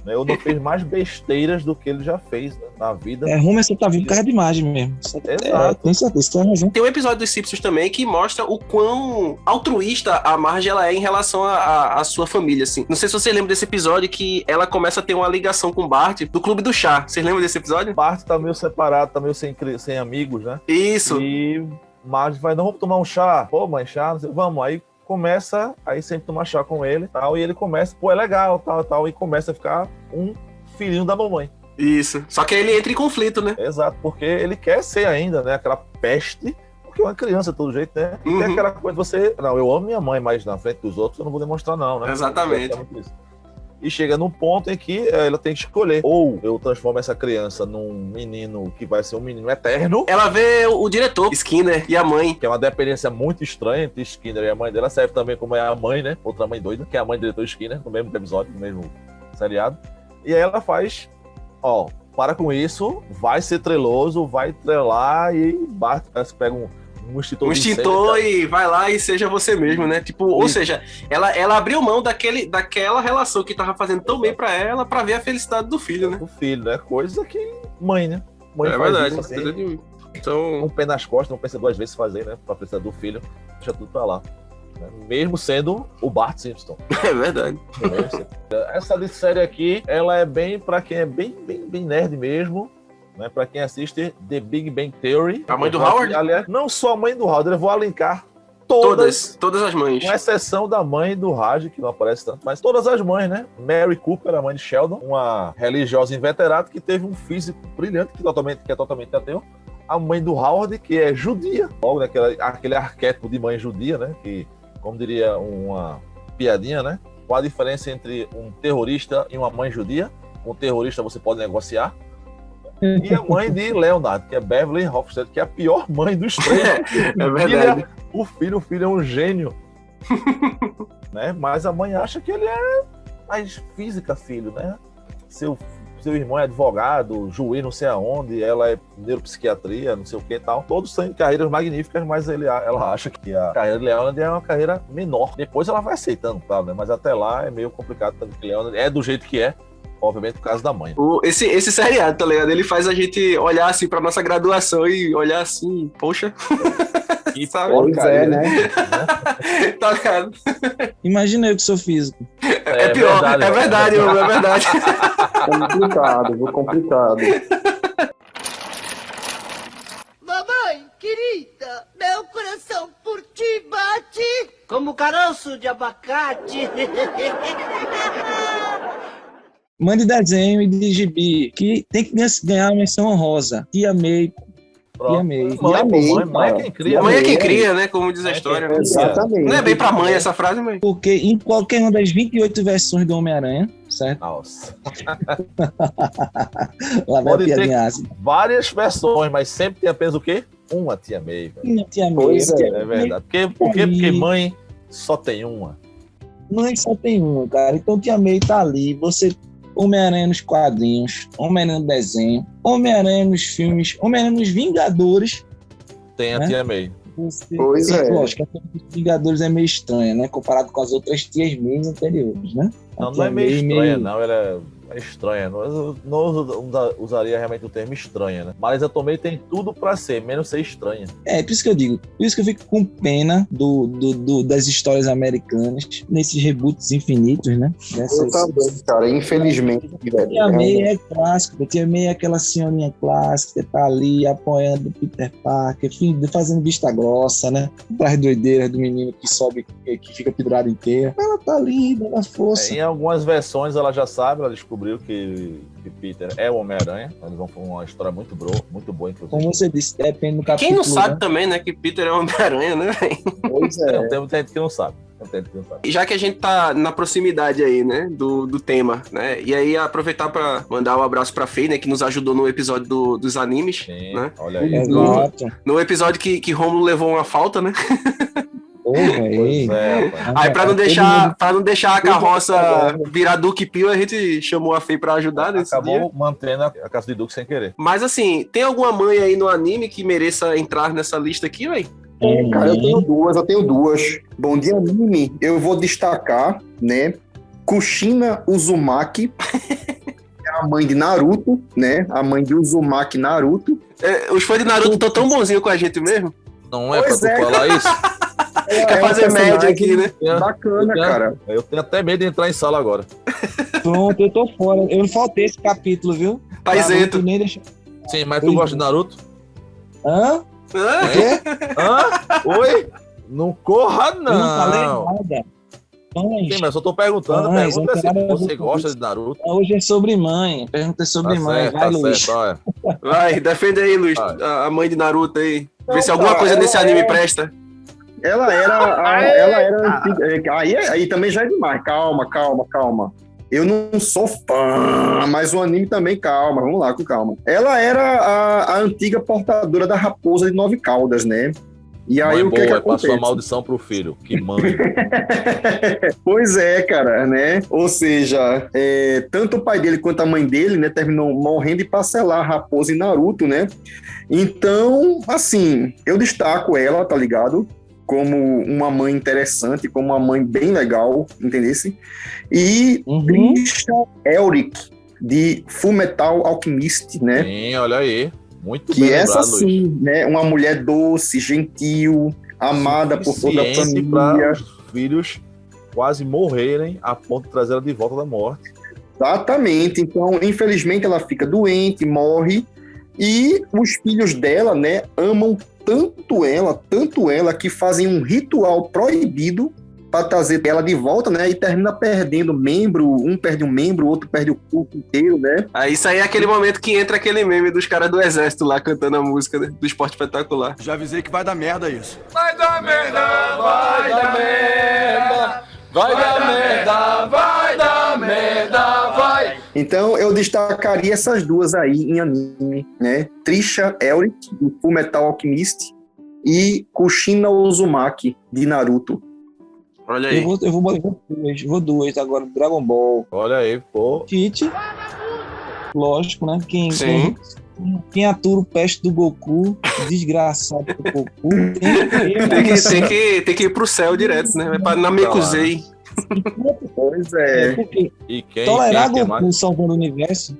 Né? Ou não fez mais besteiras do que ele já fez, né, na vida.
Homer só tá vindo por causa de imagem mesmo.
Exato.
Tem certeza, tem razão.
Tem um episódio dos Simpsons também que mostra o quão altruísta a Marge ela é em relação à sua família, assim. Não sei se você lembra desse episódio que ela começa a ter uma ligação com o Bart do Clube do Chá. Vocês lembram desse episódio?
Bart tá meio separado, tá meio sem amigos, né?
Isso.
E Marge vai, não, vamos tomar um chá. Pô, mãe, chá? Não sei, vamos. Aí começa, aí sempre tomar chá com ele, tal, e ele começa, pô, é legal, tal, e começa a ficar um filhinho da mamãe.
Isso. Só que aí ele entra em conflito, né?
Exato, porque ele quer ser ainda, né, aquela peste, porque é uma criança, de todo jeito, né? E tem aquela coisa, você, não, eu amo minha mãe, mas na frente dos outros eu não vou demonstrar não, né?
Exatamente.
E chega num ponto em que ela tem que escolher. Ou eu transformo essa criança num menino que vai ser um menino eterno.
Ela vê o diretor, Skinner, e a mãe.
Que é uma dependência muito estranha entre Skinner e a mãe dela. Serve também como é a mãe, né? Outra mãe doida, que é a mãe do diretor Skinner, no mesmo episódio, no mesmo seriado. E aí ela faz, ó, para com isso, vai ser treloso, vai trelar e Bart pega um extintor
Um
de incêndio,
extintor
cara.
e vai lá e seja você mesmo, né? Tipo, ou
Isso.
seja, ela abriu mão daquela relação que tava fazendo tão bem pra ela pra ver a felicidade do filho, né?
O filho, né? Coisa que mãe, né? Mãe
É
faz
verdade.
isso, assim.
Então,
Um pé nas costas, não pensa duas vezes fazer, né? Pra precisar do filho, deixa tudo pra lá. Né? Mesmo sendo o Bart Simpson.
é verdade.
Essa série aqui, ela é bem pra quem é bem nerd mesmo, né? Pra quem assiste The Big Bang Theory.
A mãe do
Eu vou-
Howard?
Aliás, não só a mãe do Howard, eu vou alencar todas,
Todas as mães.
com exceção da mãe do Raj, que não aparece tanto, mas todas as mães, né? Mary Cooper, a mãe de Sheldon, uma religiosa inveterada que teve um físico brilhante, que é totalmente ateu. A mãe do Howard, que é judia. Logo, né, aquele arquétipo de mãe judia, né? Que, como diria uma piadinha, né? Qual a diferença entre um terrorista e uma mãe judia? Um terrorista você pode negociar. E a mãe de Leonard, que é Beverly Hofstad, que é a pior mãe dos três.
É verdade.
O filho é um gênio. Né? Mas a mãe acha que ele é mais física, filho, né? Seu irmão é advogado, juiz não sei aonde, ela é neuropsiquiatria, não sei o que e tal. Todos têm carreiras magníficas, mas ela acha que a carreira de Leonard é uma carreira menor. Depois ela vai aceitando, claro, né? Mas até lá é meio complicado, tanto que Leonard é do jeito que é, obviamente por causa da mãe.
Esse seriado, tá ligado? Ele faz a gente olhar assim pra nossa graduação e olhar assim, poxa.
E
sabe?
Pois é, né?
Tá ligado?
Imagina eu que sou físico.
É pior,
verdade,
é verdade, Hugo, é verdade.
Complicado.
Mamãe, querida, meu coração por ti bate como caroço de abacate.
Mãe de desenho e de gibi, que tem que ganhar uma menção honrosa. Tia May. Tia May.
Mãe é quem cria.
Mãe é quem cria, né? Como diz a história. Né?
Exatamente.
Não é bem pra mãe essa frase, mãe.
Porque em qualquer uma das 28 versões do Homem-Aranha, certo?
Nossa.
Lá vai a
Pode ter
piadinha ácida.
várias versões, mas sempre tem apenas o quê? Uma Tia May, velho.
Tia May.
Pois é.
É verdade. Porque mãe só tem uma.
Mãe só tem uma, cara. Então Tia May tá ali. Você... Homem-Aranha nos quadrinhos, Homem-Aranha no desenho, Homem-Aranha nos filmes, Homem-Aranha nos Vingadores.
Tem a
Né?
Tia May.
Pois é.
Lógico, a Tia May dos Vingadores é meio estranha, né? Comparado com as outras Tias Mays anteriores, né?
Não é meio estranha, não. Ela é estranha. Não usaria realmente o termo estranha, né? Mas a Tomei tem tudo pra ser, menos ser estranha.
É, por isso que eu digo. Por isso que eu fico com pena das histórias americanas, nesses reboots infinitos, né?
Eu também, cara, infelizmente.
Tia May é clássico. Tia May é aquela senhorinha clássica, tá ali apoiando o Peter Parker, fazendo vista grossa, né? Para as doideiras do menino que sobe, que fica pendurado inteiro. Ela tá ali, dando a força.
Em algumas versões ela já sabe, ela descobriu que Peter é o Homem-Aranha. Eles vão fazer uma história muito boa, inclusive.
Como você disse, depende do capítulo.
Quem não sabe
né?
também, né? Que Peter é o Homem-Aranha, né, velho?
Pois é.
Tem muita gente que não sabe.
E já que a gente tá na proximidade aí, né, do tema, né, e aí aproveitar pra mandar um abraço pra Fei, né, que nos ajudou no episódio dos animes,
Sim,
né?
olha aí.
Exato.
No episódio que Rômulo levou uma falta, né?
Pois é, rapaz.
Aí pra não deixar a carroça virar Duke Pio, a gente chamou a Fei pra ajudar nesse
Acabou
dia.
mantendo a casa de Duke sem querer.
Mas assim, tem alguma mãe aí no anime que mereça entrar nessa lista aqui, velho?
Cara, eu tenho duas. Bom dia, anime. Eu vou destacar, né? Kushina Uzumaki, que é a mãe de Naruto, né? A mãe de Uzumaki Naruto.
Os fãs de Naruto estão tão bonzinhos com a gente mesmo?
Não é
Pois
pra tu
é.
falar isso?
Quer fazer média aqui, né?
Bacana, cara.
Eu tenho até medo de entrar em sala agora.
Pronto, eu tô fora. Eu não faltei esse capítulo, viu?
Tá isento.
Nem deixa...
Sim, mas tu gosta de Naruto?
Hã?
Hã? Oi? Não corra,
Eu não falei
não.
nada. Mãe,
Sim, mas eu só tô perguntando.
Mas
Pergunta
não
se
tem nada a ver
você
com
gosta
isso.
de Naruto.
hoje é sobre mãe. Pergunta é sobre mãe. Vai, Luiz.
certo, olha.
Vai, defende aí, Luiz,
Vai.
a mãe de Naruto aí. Vê
Não,
se alguma
cara,
coisa nesse
ela
anime
é-
presta.
Ela era antiga. Aí também já é demais. Calma. Eu não sou fã, mas o anime também, calma. Vamos lá, com calma. Ela era a antiga portadora da raposa de 9 caudas, né? E aí
Mãe
o que
boa,
que
passou a
acontece?
maldição pro filho. Que mãe.
Pois é, cara, né? Ou seja, tanto o pai dele quanto a mãe dele, né, terminou morrendo e parcelar a raposa em Naruto, né? Então, assim, eu destaco ela, tá ligado? Como uma mãe interessante, como uma mãe bem legal, entendesse? E Trisha Elric, de Fullmetal Alchemist, né?
Sim, olha aí. Muito
Que
bem
essa
lembrado, Luiz.
sim, né? Uma mulher doce, gentil, amada por toda a
Suficiente para
família.
os filhos quase morrerem a ponto de trazer ela de volta da morte.
Exatamente. Então, infelizmente, ela fica doente, morre. E os filhos dela, né, amam tanto ela, que fazem um ritual proibido para trazer ela de volta, né? E termina perdendo membro, um perde um membro, o outro perde o corpo inteiro, né?
Aí isso aí é aquele momento que entra aquele meme dos caras do exército lá cantando a música, né, do Esporte Espetacular.
Já avisei que vai dar merda isso.
Vai dar merda, vai dar merda. Vai dar merda, vai dar merda, vai.
Então, eu destacaria essas duas aí em anime, né? Trisha Elric, de Fullmetal Alchemist, e Kushina Uzumaki, de Naruto.
Olha aí.
Eu vou duas agora, Dragon Ball.
Olha aí, pô.
Kit. Lógico, né? Quem atura o peste do Goku, desgraçado do Goku,
tem que ir pro céu direto, né? Vai pra Namekusei.
Pois é.
Porque
E quem
tolerar
quem é
Goku
mais?
salvando o universo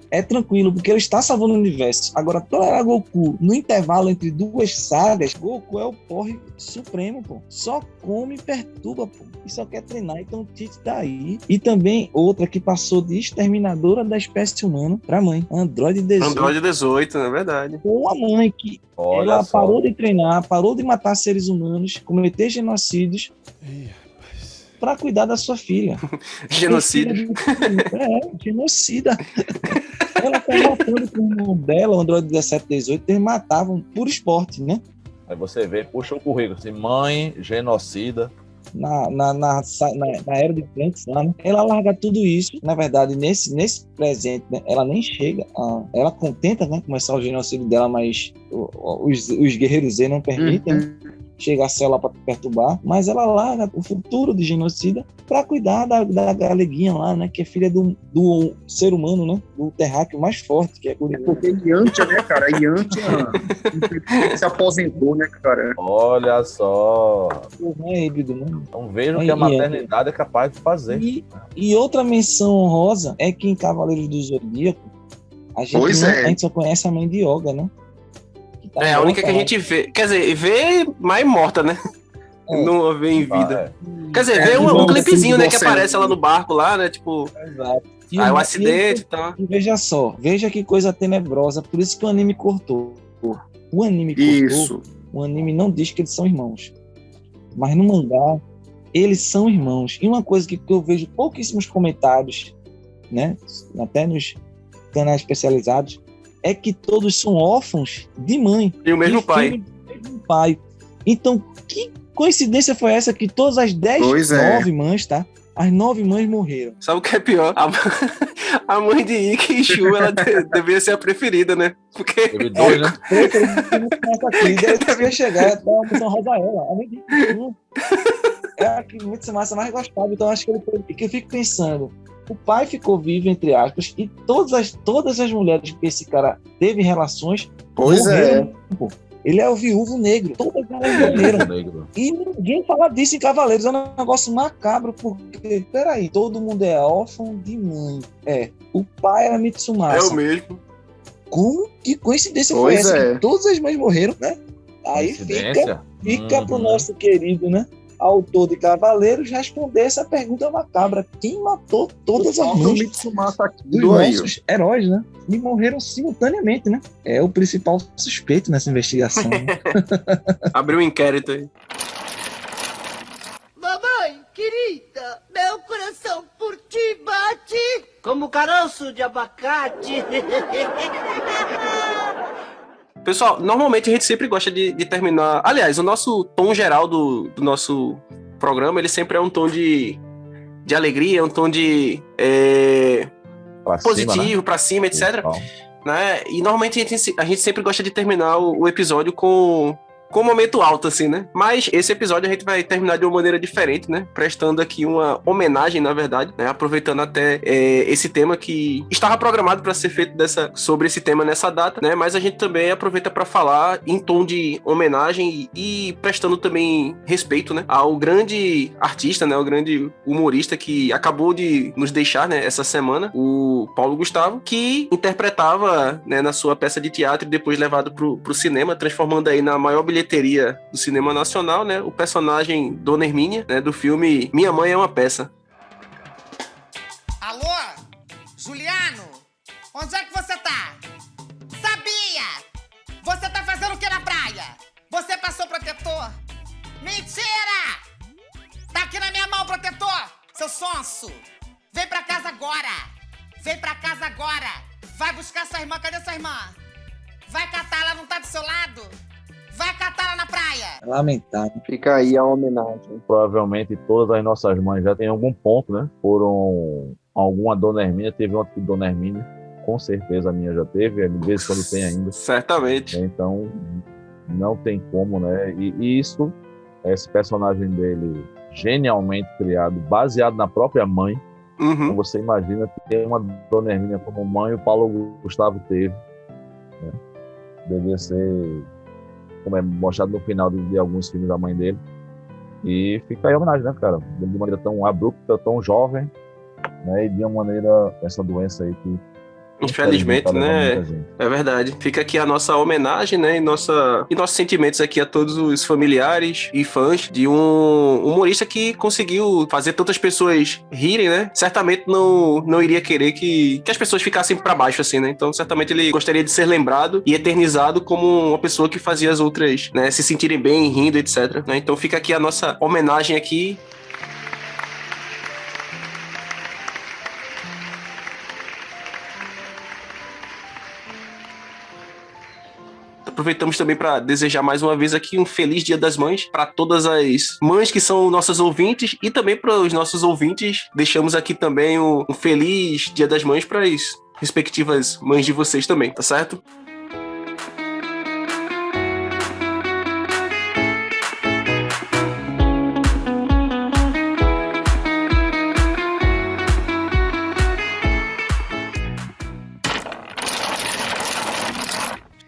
é tranquilo, porque ele está salvando o universo. Agora, tolerar Goku no intervalo entre duas sagas, Goku é o porre supremo, pô. Só come e perturba, pô. E só quer treinar, então o Tite tá aí. E também outra que passou de exterminadora da espécie humana pra mãe, Android 18.
Android 18, não é verdade.
Ou a mãe que
Olha
ela
só.
parou de treinar, parou de matar seres humanos, cometer genocídios pra cuidar da sua filha.
Genocídio.
Genocida. Ela tá matando com o irmão dela, o Android 17, 18, eles matavam por esporte, né?
Aí você vê, puxa o currículo, assim, mãe, genocida.
Na era de Trunks lá, né? Ela larga tudo isso, na verdade, nesse presente, né? Ela nem chega, ela tenta, né, começar o genocídio dela, mas os guerreiros Z não permitem, né? Chega a célula para perturbar, mas ela larga o futuro de genocida para cuidar da galeguinha lá, né? Que é filha do ser humano, né? Do terráqueo mais forte, que é Kuririn.
Porque Yantia, né, cara? Yantia se aposentou, né, cara?
Olha só.
É híbrido, né?
Então vejam o que a maternidade é capaz de fazer.
E outra menção honrosa é que em Cavaleiros do Zodíaco, a gente só conhece a mãe de Yoga, né? Tá
a única que a gente vê. Quer dizer, vê mais morta, né? Não vê em vida. Quer dizer, vê um clipezinho, né? Que aparece ela no barco lá, né? Tipo.
Exato.
Aí o acidente e tal.
E veja só, veja que coisa tenebrosa. Por isso que o anime cortou. O anime cortou.
Isso.
O anime não diz que eles são irmãos. Mas no mangá, eles são irmãos. E uma coisa que eu vejo pouquíssimos comentários, né? Até nos canais especializados, é que todos são órfãos de mãe.
E o mesmo pai.
Pai. Então, que coincidência foi essa que todas as 9 mães, tá? As 9 mães morreram.
Sabe o que é pior? A mãe de Ikki e Shu, ela deveria ser a preferida, né? Porque...
Teve dois, né?
Devia chegar e dar uma missão rosa a ela. A mãe de Ikki, é a que muito massa mais gostava. Então, acho que eu fico pensando... O pai ficou vivo, entre aspas, e todas as mulheres que esse cara teve relações morreram. Ele é o viúvo negro. Todas elas morreram. E ninguém fala disso em Cavaleiros. É um negócio macabro, porque, peraí, todo mundo é órfão de mãe. O pai era Mitsumasa.
É o mesmo.
Como? Que coincidência foi essa? Que todas as mães morreram, né? Aí fica pro nosso querido, né? Autor de Cavaleiros, responder essa pergunta macabra. Quem matou todas as mães dos nossos heróis, né? E morreram simultaneamente, né? É o principal suspeito nessa investigação. Né?
Abriu um inquérito aí.
Mamãe, querida, meu coração por ti bate como caroço de abacate.
Pessoal, normalmente a gente sempre gosta de terminar... Aliás, o nosso tom geral do nosso programa, ele sempre é um tom de alegria, um tom de positivo, pra cima, etc. Né? E normalmente a gente sempre gosta de terminar o episódio com com um momento alto, assim, né? Mas esse episódio a gente vai terminar de uma maneira diferente, né? Prestando aqui uma homenagem, na verdade, né? Aproveitando até esse tema que estava programado para ser feito sobre esse tema nessa data, né? Mas a gente também aproveita para falar em tom de homenagem e prestando também respeito, né? Ao grande artista, né? O grande humorista que acabou de nos deixar, né? Essa semana, o Paulo Gustavo, que interpretava, né? Na sua peça de teatro e depois levado pro cinema, transformando aí na maior bilheteria do cinema nacional, né? O personagem Dona Hermínia, né? Do filme Minha Mãe é uma Peça.
Alô? Juliano? Onde é que você tá? Sabia! Você tá fazendo o que na praia? Você passou protetor? Mentira! Tá aqui na minha mão o protetor, seu sonso! Vem pra casa agora! Vem pra casa agora! Vai buscar sua irmã, cadê sua irmã? Vai catar, ela não tá do seu lado? Vai catar lá na praia!
Lamentável.
Fica aí a homenagem.
Provavelmente todas as nossas mães já têm algum ponto, né? Foram alguma Dona Hermínia, teve uma Dona Hermínia, com certeza a minha já teve, de vez em quando tem ainda.
Certamente.
Então, não tem como, né? E isso, esse personagem dele, genialmente criado, baseado na própria mãe. Então você imagina ter uma Dona Hermínia como mãe, o Paulo Gustavo teve, né? Devia ser, como é mostrado no final de alguns filmes da mãe dele. E fica aí a homenagem, né, cara? De uma maneira tão abrupta, tão jovem, né? E de uma maneira, essa doença aí que
infelizmente, né? É verdade. Fica aqui a nossa homenagem, né? E nossos sentimentos aqui a todos os familiares e fãs de um humorista que conseguiu fazer tantas pessoas rirem, né? Certamente não iria querer que as pessoas ficassem pra baixo, assim, né? Então, certamente ele gostaria de ser lembrado e eternizado como uma pessoa que fazia as outras, né, se sentirem bem, rindo, etc, né? Então, fica aqui a nossa homenagem aqui. Aproveitamos também para desejar mais uma vez aqui um feliz Dia das Mães para todas as mães que são nossas ouvintes e também para os nossos ouvintes. Deixamos aqui também um feliz Dia das Mães para as respectivas mães de vocês também, tá certo?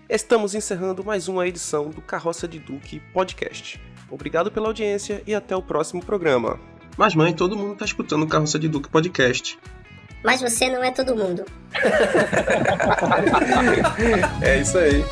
Estamos encerrando mais uma edição do Carroça de Duque Podcast. Obrigado pela audiência e até o próximo programa. Mas mãe, todo mundo tá escutando o Carroça de Duque Podcast.
Mas você não é todo mundo.
É isso aí.